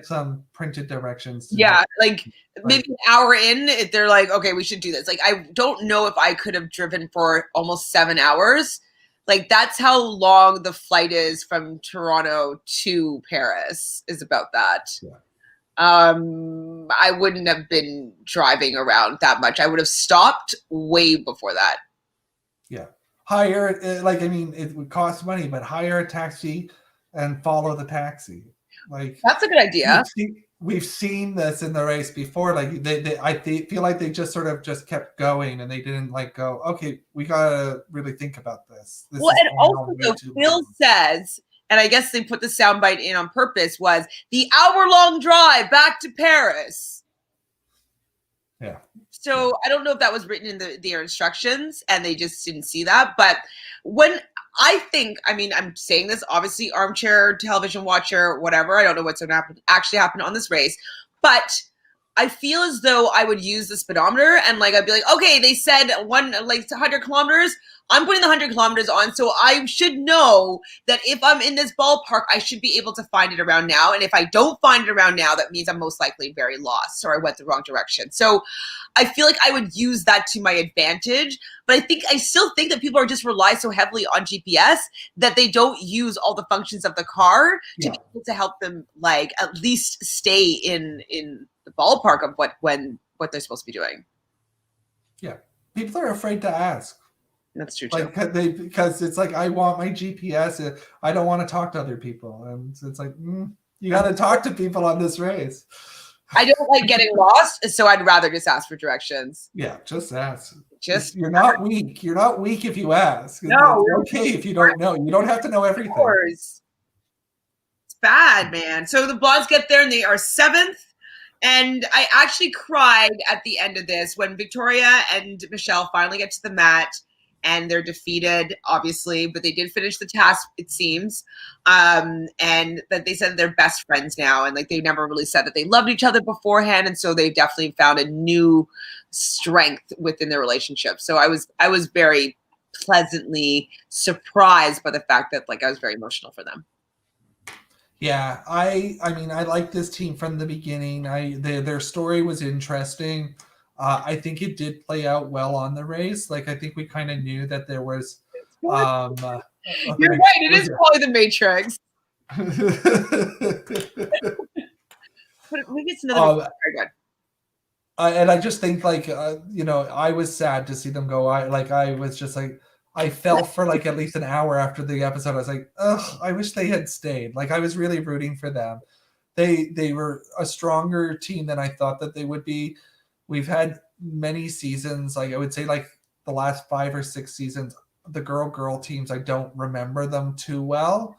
some printed directions. Like maybe an hour in, they're like, okay, we should do this. Like, I don't know if I could have driven for almost 7 hours. Like, that's how long the flight is from Toronto to Paris, is about that. Yeah. I wouldn't have been driving around that much. I would have stopped way before that. Yeah. Hire, it would cost money, but hire a taxi and follow the taxi. Like, that's a good idea. We've seen this in the race before. Like I feel like they just sort of just kept going and they didn't like go, okay, we gotta really think about this. Well, and also Phil says, and I guess they put the soundbite in on purpose, was the hour-long drive back to Paris. Yeah. So I don't know if that was written in their instructions and they just didn't see that. But when I'm saying this, obviously armchair television watcher, whatever. I don't know what's going to actually happen on this race. But I feel as though I would use the speedometer and I'd be like, okay, they said 100 kilometers. I'm putting the 100 kilometers on. So I should know that if I'm in this ballpark, I should be able to find it around now. And if I don't find it around now, that means I'm most likely very lost or I went the wrong direction. So I feel like I would use that to my advantage. But I still think that people are just rely so heavily on GPS that they don't use all the functions of the car to be able to help them at least stay in the ballpark of what they're supposed to be doing. Yeah. People are afraid to ask. That's true too. Because it's like, I want my GPS. I don't want to talk to other people. And it's like, you got to talk to people on this race. I don't like getting lost, so I'd rather just ask for directions. Yeah, just ask. You're not weak. You're not weak if you ask. No, it's okay if you don't know. You don't have to know everything. Of course. It's bad, man. So the Blondes get there and they are 7th. And I actually cried at the end of this when Victoria and Michelle finally get to the mat. And they're defeated, obviously, but they did finish the task, it seems. And that they said they're best friends now. And they never really said that they loved each other beforehand. And so they definitely found a new strength within their relationship. So I was very pleasantly surprised by the fact that I was very emotional for them. Yeah, I liked this team from the beginning. Their story was interesting. I think it did play out well on the race. I think we kind of knew that there was. You're right. It is probably the Matrix. Maybe it's another. Very good. And I just think, I was sad to see them go. I was just I felt for at least an hour after the episode. I was like, ugh, I wish they had stayed. I was really rooting for them. They were a stronger team than I thought that they would be. We've had many seasons, I would say the last 5 or 6 seasons, the girl teams, I don't remember them too well.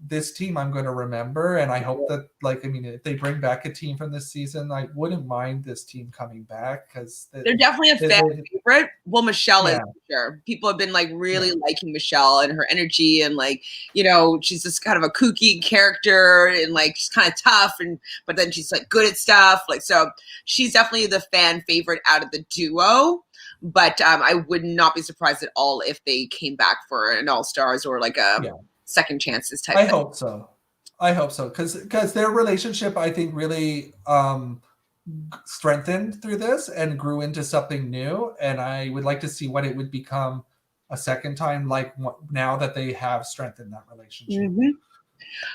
this team I'm going to remember, and I hope that, like, I mean, if they bring back a team from this season, I wouldn't mind this team coming back because they're definitely a fan favorite. Well, Michelle is for sure. People have been like really liking Michelle and her energy, and like, you know, she's just kind of a kooky character, and like she's kind of tough, and but then she's like good at stuff. Like, so she's definitely the fan favorite out of the duo. But I would not be surprised at all if they came back for an All Stars or like a second chances type. I hope so. I hope so, because their relationship, I think, really strengthened through this and grew into something new. And I would like to see what it would become a second time, like now that they have strengthened that relationship.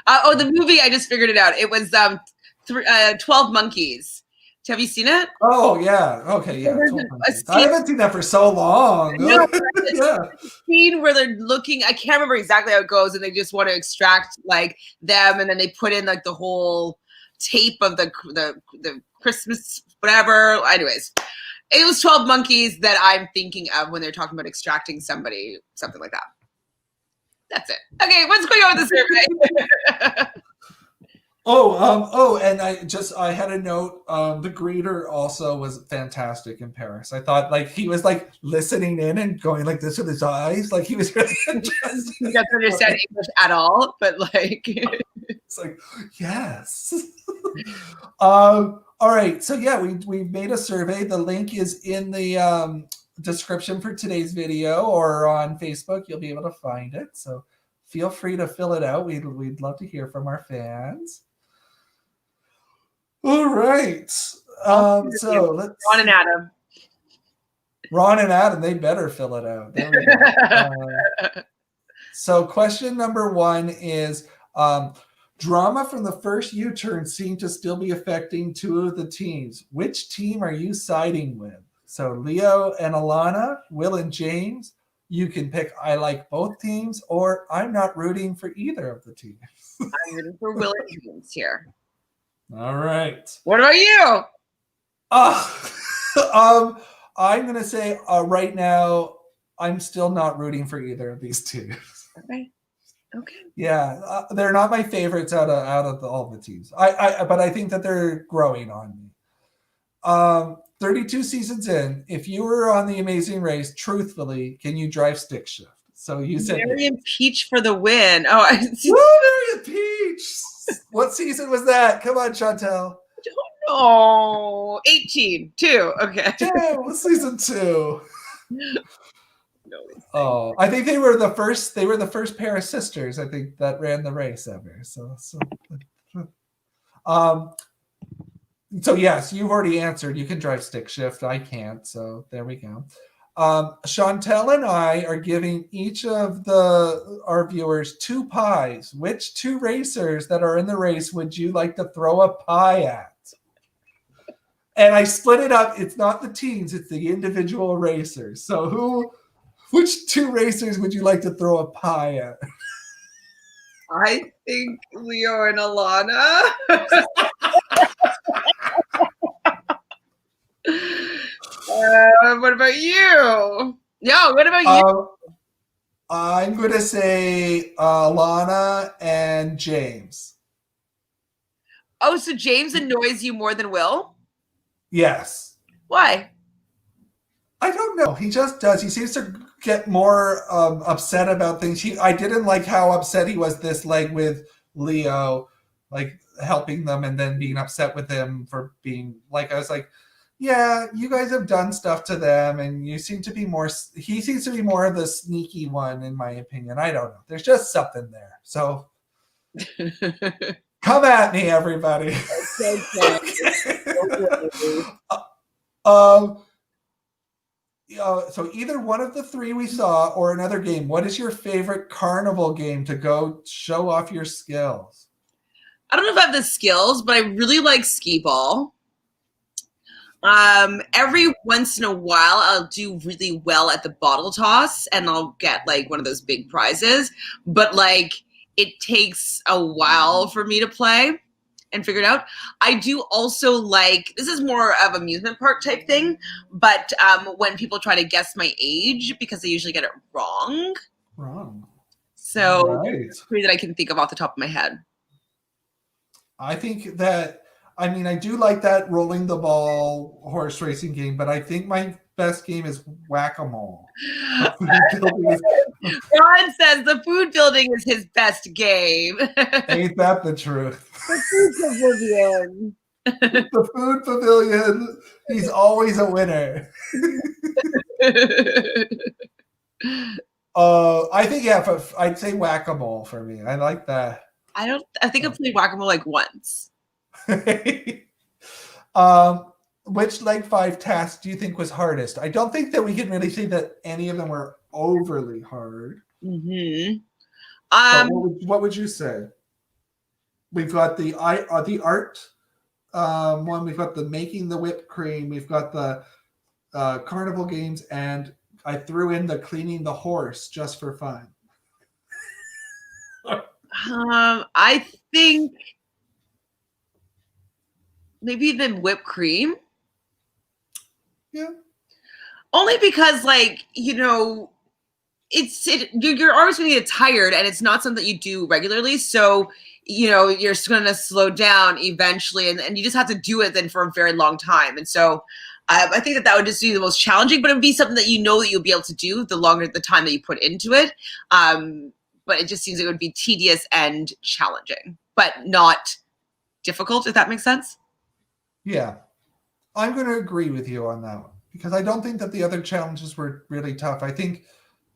The movie, I just figured it out. It was 12 Monkeys. Have you seen it? Oh, yeah. Okay, yeah. I haven't seen that for so long. No, scene where they're looking, I can't remember exactly how it goes, and they just want to extract like them, and then they put in like the whole tape of the Christmas whatever. Anyways, it was 12 Monkeys that I'm thinking of when they're talking about extracting somebody, something like that. That's it. Okay, what's going on with the survey? And I had a note. The greeter also was fantastic in Paris. I thought like he was like listening in and going like this with his eyes, like he was really interested. He doesn't understand English at all, but like it's like yes. All right, so yeah, we made a survey. The link is in the description for today's video, or on Facebook. You'll be able to find it. So feel free to fill it out. We'd love to hear from our fans. All right. So let's Ron and Adam, they better fill it out. There we go. So question number 1 is drama from the first U-turn seemed to still be affecting 2 of the teams. Which team are you siding with? So Leo and Alana, Will and James. You can pick I like both teams, or I'm not rooting for either of the teams. I'm rooting for Will and James here. All right. What about you? I'm going to say right now, I'm still not rooting for either of these teams. Okay. Yeah, they're not my favorites out of all the teams. But I think that they're growing on me. 32 seasons in, if you were on The Amazing Race, truthfully, can you drive stick shift? So you said Marion Peach for the win. Oh, I see. Marion Peach. What season was that? Come on, Chantele. I don't know. 18. 2. Okay. Yeah, season 2. No, oh, I think they were the first. They were the first pair of sisters, I think, that ran the race ever. So yes, you've already answered. You can drive stick shift. I can't. So there we go. Chantele and I are giving each of our viewers 2 pies. Which 2 racers that are in the race would you like to throw a pie at? And I split it up. It's not the teams, it's the individual racers. So which 2 racers would you like to throw a pie at? I think Leo and Alana. What about you? No, what about you? I'm going to say Alana and James. Oh, so James annoys you more than Will? Yes. Why? I don't know. He just does. He seems to get more upset about things. I didn't like how upset he was this leg with Leo, like helping them and then being upset with him for being like, I was like, yeah, you guys have done stuff to them, and he seems to be more of the sneaky one, in my opinion. I don't know. There's just something there. So come at me, everybody. So either one of the 3 we saw or another game. What is your favorite Carnival game to go show off your skills? I don't know if I have the skills, but I really like skee ball. Every once in a while, I'll do really well at the bottle toss, and I'll get like one of those big prizes. But like, it takes a while for me to play and figure it out. I do also like, this is more of amusement park type thing, but when people try to guess my age, because they usually get it wrong. So Right. three that I can think of off the top of my head. I think that, I mean, I do like that rolling the ball horse racing game, but I think my best game is whack-a-mole. The food building is, Ron says the food building is his best game. ain't that the truth? The food pavilion. The food pavilion, he's always a winner. I think, yeah, I'd say whack-a-mole for me. I like that. I think I played whack-a-mole like once. Which leg 5 task do you think was hardest? I don't think that we can really say that any of them were overly hard. Mm-hmm. What would you say? We've got the art one. We've got the making the whipped cream. We've got the carnival games, and I threw in the cleaning the horse just for fun. I think maybe the whipped cream. Yeah. Only because, like, you know, your arms going to get tired, and it's not something that you do regularly. So, you know, you're going to slow down eventually, and you just have to do it then for a very long time. And so I think that would just be the most challenging, but it would be something that you know that you'll be able to do the longer the time that you put into it. But it just seems it would be tedious and challenging, but not difficult, if that makes sense. Yeah. I'm going to agree with you on that one, because I don't think that the other challenges were really tough. I think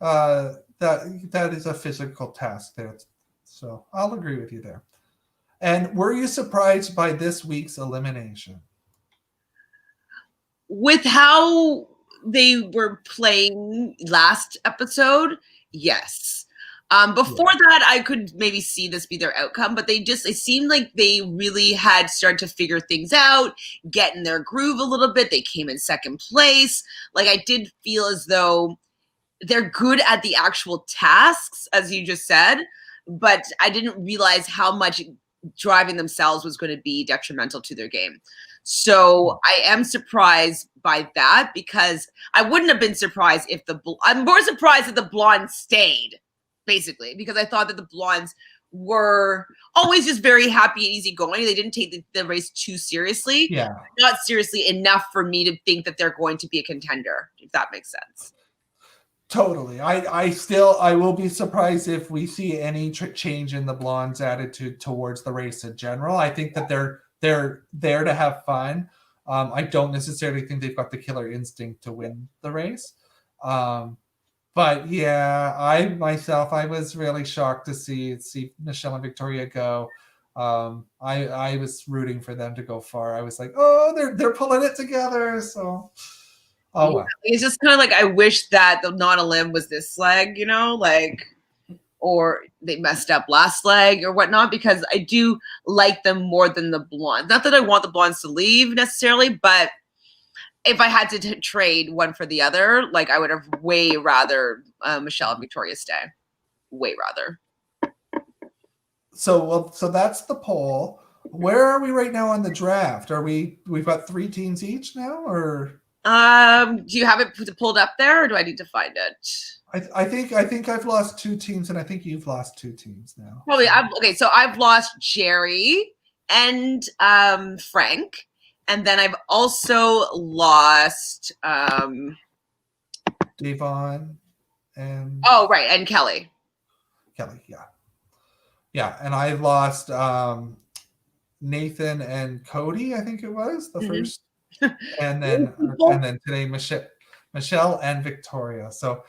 that is a physical task there. So I'll agree with you there. And were you surprised by this week's elimination? With how they were playing last episode, yes. Before that, I could maybe see this be their outcome, but it seemed like they really had started to figure things out, get in their groove a little bit. They came in second place. Like, I did feel as though they're good at the actual tasks, as you just said, but I didn't realize how much driving themselves was going to be detrimental to their game. So I am surprised by that, because I wouldn't have been surprised if I'm more surprised that the blondes stayed, basically, because I thought that the blondes were always just very happy and easygoing. They didn't take the race too seriously. Yeah. Not seriously enough for me to think that they're going to be a contender, if that makes sense. Totally. I will be surprised if we see any change in the blondes' attitude towards the race in general. I think that they're there to have fun. I don't necessarily think they've got the killer instinct to win the race. But yeah, I was really shocked to see Michelle and Victoria go. I was rooting for them to go far. I was like, oh, they're pulling it together. So, oh well. It's just kind of like, I wish that the non-elim was this leg, you know, like, or they messed up last leg or whatnot, because I do like them more than the blondes. Not that I want the blondes to leave necessarily, but if I had to trade one for the other, like, I would have way rather Michelle and Victoria stay. Way rather. So that's the poll. Where are we right now on the draft? We've got 3 teams each now, or? Do you have it pulled up there, or do I need to find it? I think I've lost 2 teams, and I think you've lost 2 teams now. Probably. So I've lost Jerry and Frank, and then I've also lost Devon and and Kelly, yeah, and I lost Nathan and Cody, I think it was the first, and then today Michelle and Victoria. So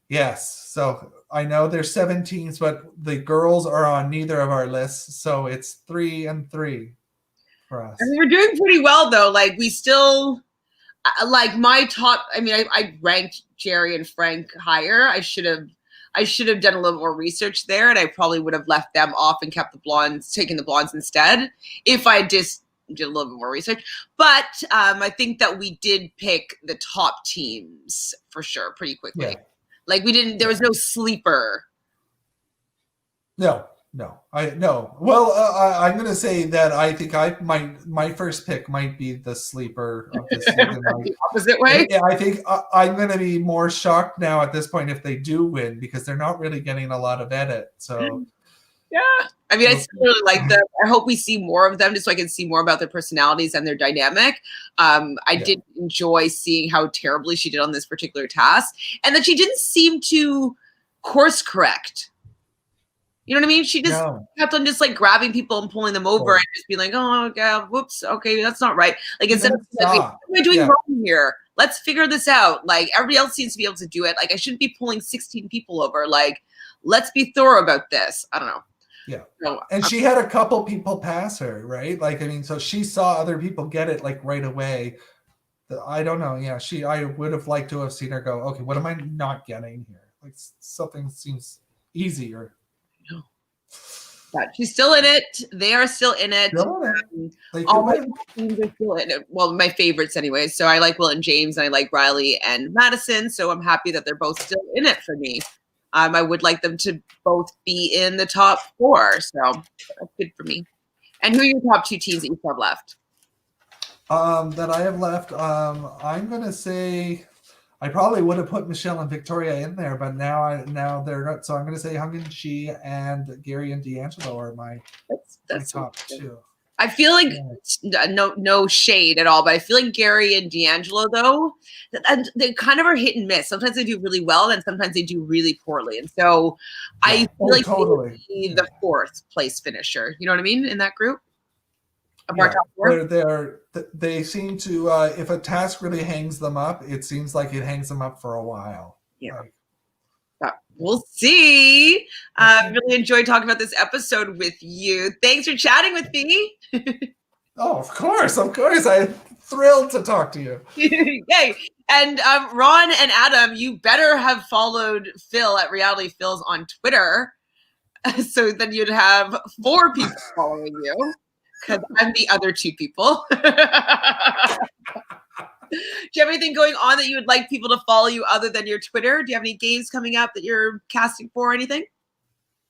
yes, so I know there's 7 teams, but the girls are on neither of our lists, so it's 3 and 3 for us. And we're doing pretty well, though. Like, we still, like, my top. I mean, I ranked Jerry and Frank higher. I should have done a little more research there, and I probably would have left them off and kept the blondes, taking the blondes instead, if I just did a little bit more research. But I think that we did pick the top teams for sure pretty quickly. Yeah. Like, there was no sleeper. No. No, no. Well, I'm going to say that I think my first pick might be the sleeper of this season. The opposite way. I think I'm going to be more shocked now at this point if they do win because they're not really getting a lot of edit. So yeah, I mean, I still really like them. I hope we see more of them just so I can see more about their personalities and their dynamic. I did enjoy seeing how terribly she did on this particular task, and that she didn't seem to course correct. You know what I mean? She just kept on just like grabbing people and pulling them over and just being like, oh, God, whoops, okay, that's not right. Like, instead of like, what am I doing wrong here? Let's figure this out. Like, everybody else seems to be able to do it. Like, I shouldn't be pulling 16 people over. Like, let's be thorough about this. I don't know. Yeah. So, and she had a couple people pass her, right? Like, I mean, so she saw other people get it like right away. I don't know. Yeah, I would have liked to have seen her go, okay, what am I not getting here? Like, something seems easier. But she's still in it. They are still in it. All my teams are still in it. Well, my favorites anyway. So I like Will and James, and I like Riley and Madison. So I'm happy that they're both still in it for me. I would like them to both be in the top 4. So that's good for me. And who are your top 2 teams that you have left? That I have left. I'm gonna say I probably would have put Michelle and Victoria in there, but now they're not. So I'm going to say Hung and Chi and Gary and D'Angelo are my top 2. I feel like no shade at all, but I feel like Gary and D'Angelo though, and they kind of are hit and miss. Sometimes they do really well, and sometimes they do really poorly. And so I feel like totally they would be the 4th place finisher. You know what I mean in that group? They seem to if a task really hangs them up, it seems like it hangs them up for a while. Yeah. We'll see. Really enjoyed talking about this episode with you. Thanks for chatting with me. Oh, of course. I'm thrilled to talk to you. Yay. And Ron and Adam, you better have followed Phil at Reality Phil's on Twitter. So then you'd have 4 people following you. Because I'm the other 2 people. Do you have anything going on that you would like people to follow you other than your Twitter? Do you have any games coming up that you're casting for or anything?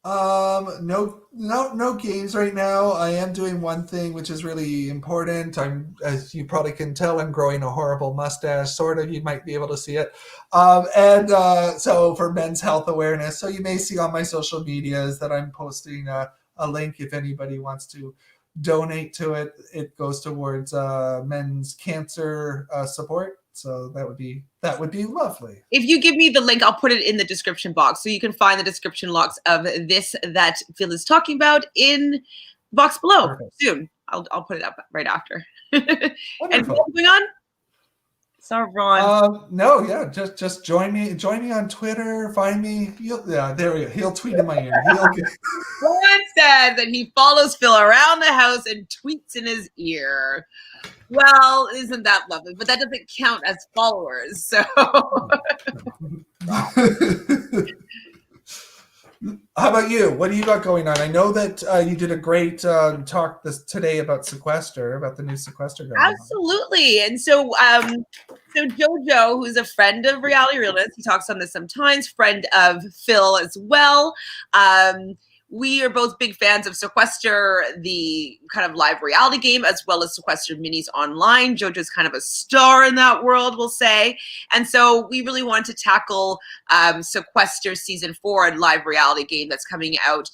No games right now. I am doing one thing which is really important. As you probably can tell, I'm growing a horrible mustache, sort of. You might be able to see it. So for men's health awareness. So you may see on my social medias that I'm posting a link if anybody wants to donate to it. It goes towards men's cancer support. So that would be lovely. If you give me the link, I'll put it in the description box, so you can find the description box of this that Phil is talking about in box below. Perfect. Soon. I'll put it up right after. And what's going on? Saw Ron. No, yeah, just join me on Twitter. Find me. There we go. He'll tweet in my ear. Ron said that he follows Phil around the house and tweets in his ear. Well, isn't that lovely? But that doesn't count as followers. So. How about you? What do you got going on? I know that you did a great talk today about Sequester, about the new Sequester going Absolutely. On. And so Jojo, who's a friend of Reality Realnesss, he talks on this sometimes, friend of Phil as well. We are both big fans of Sequester, the kind of live reality game, as well as Sequester Minis online. JoJo's kind of a star in that world, we'll say. And so we really want to tackle Sequester Season 4, a live reality game that's coming out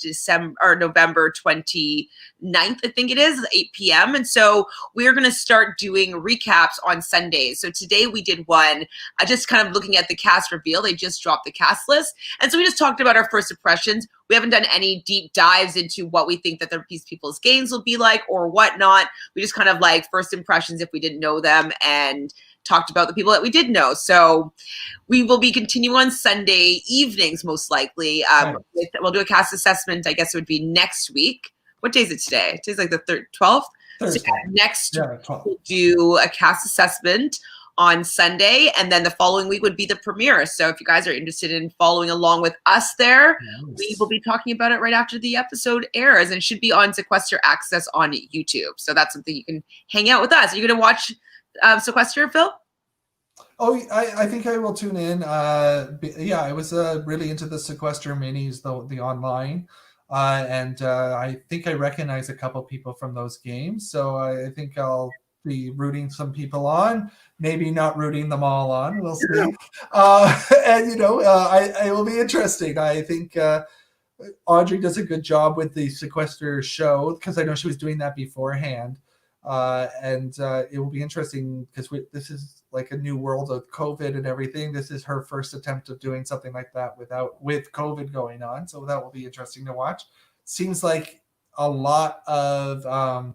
November 29th, I think it is, 8 p.m. And so we're going to start doing recaps on Sundays. So today we did one, just kind of looking at the cast reveal. They just dropped the cast list. And so we just talked about our first impressions. We haven't done any deep dives into what we think that these people's games will be like or whatnot. We just kind of like first impressions if we didn't know them and talked about the people that we did know. So we will be continuing on Sunday evenings, most likely. We'll do a cast assessment. I guess it would be next week. What day is it today? Today's like the 12th. Thursday. So next week we'll do a cast assessment on Sunday, and then the following week would be the premiere. So if you guys are interested in following along with us there, we will be talking about it right after the episode airs, and it should be on Sequester Access on YouTube. So that's something you can hang out with us. Are you going to watch Sequester, Phil? Oh, I think I will tune in. I was really into the Sequester minis, the online. and I think I recognize a couple people from those games. So I think I'll be rooting some people on, maybe not rooting them all on. We'll see. And it will be interesting. I think Audrey does a good job with the sequester show, because I know she was doing that beforehand. And it will be interesting because this is like a new world of COVID and everything. This is her first attempt of doing something like that with COVID going on. So that will be interesting to watch. Seems like a lot of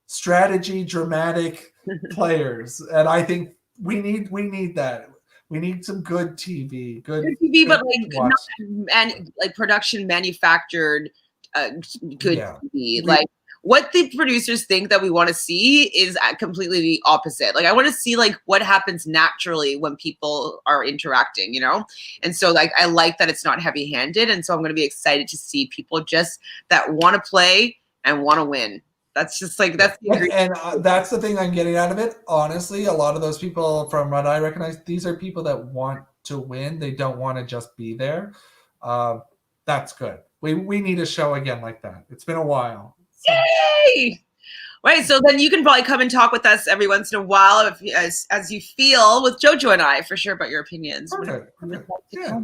strategy, dramatic players, and I think we need that. We need some good TV, good TV, but like production manufactured good TV. Like what the producers think that we want to see is completely the opposite. Like I want to see like what happens naturally when people are interacting, And so like I like that it's not heavy-handed, and so I'm going to be excited to see people just that want to play and want to win. That's just like that's the and that's the thing I'm getting out of it. Honestly, a lot of those people, from what I recognize, these are people that want to win. They don't want to just be there. That's good. We need a show again like that. It's been a while. So. Yay! Right, so then you can probably come and talk with us every once in a while, as you feel, with JoJo and I, for sure, about your opinions. Perfect. Yeah.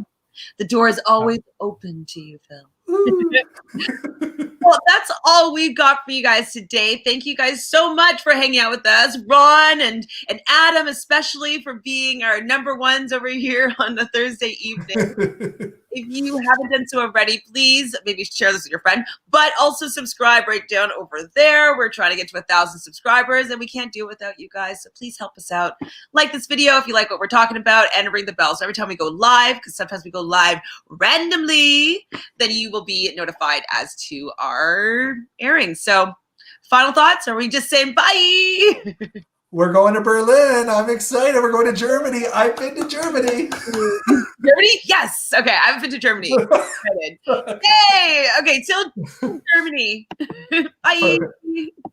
The door is always open to you, Phil. Well, that's all we've got for you guys today. Thank you guys so much for hanging out with us. Ron and Adam, especially, for being our number ones over here on the Thursday evening. If you haven't done so already, please maybe share this with your friend, but also subscribe right down over there. We're trying to get to 1,000 subscribers, and we can't do it without you guys. So please help us out. Like this video if you like what we're talking about, and ring the bell. So every time we go live, because sometimes we go live randomly, then you will be notified as to our airing. So final thoughts? Or are we just saying bye? We're going to Berlin. I'm excited. We're going to Germany. I've been to Germany. Germany? Yes. Okay, I've been to Germany. Excited. Hey. Okay, till Germany. Bye. Perfect.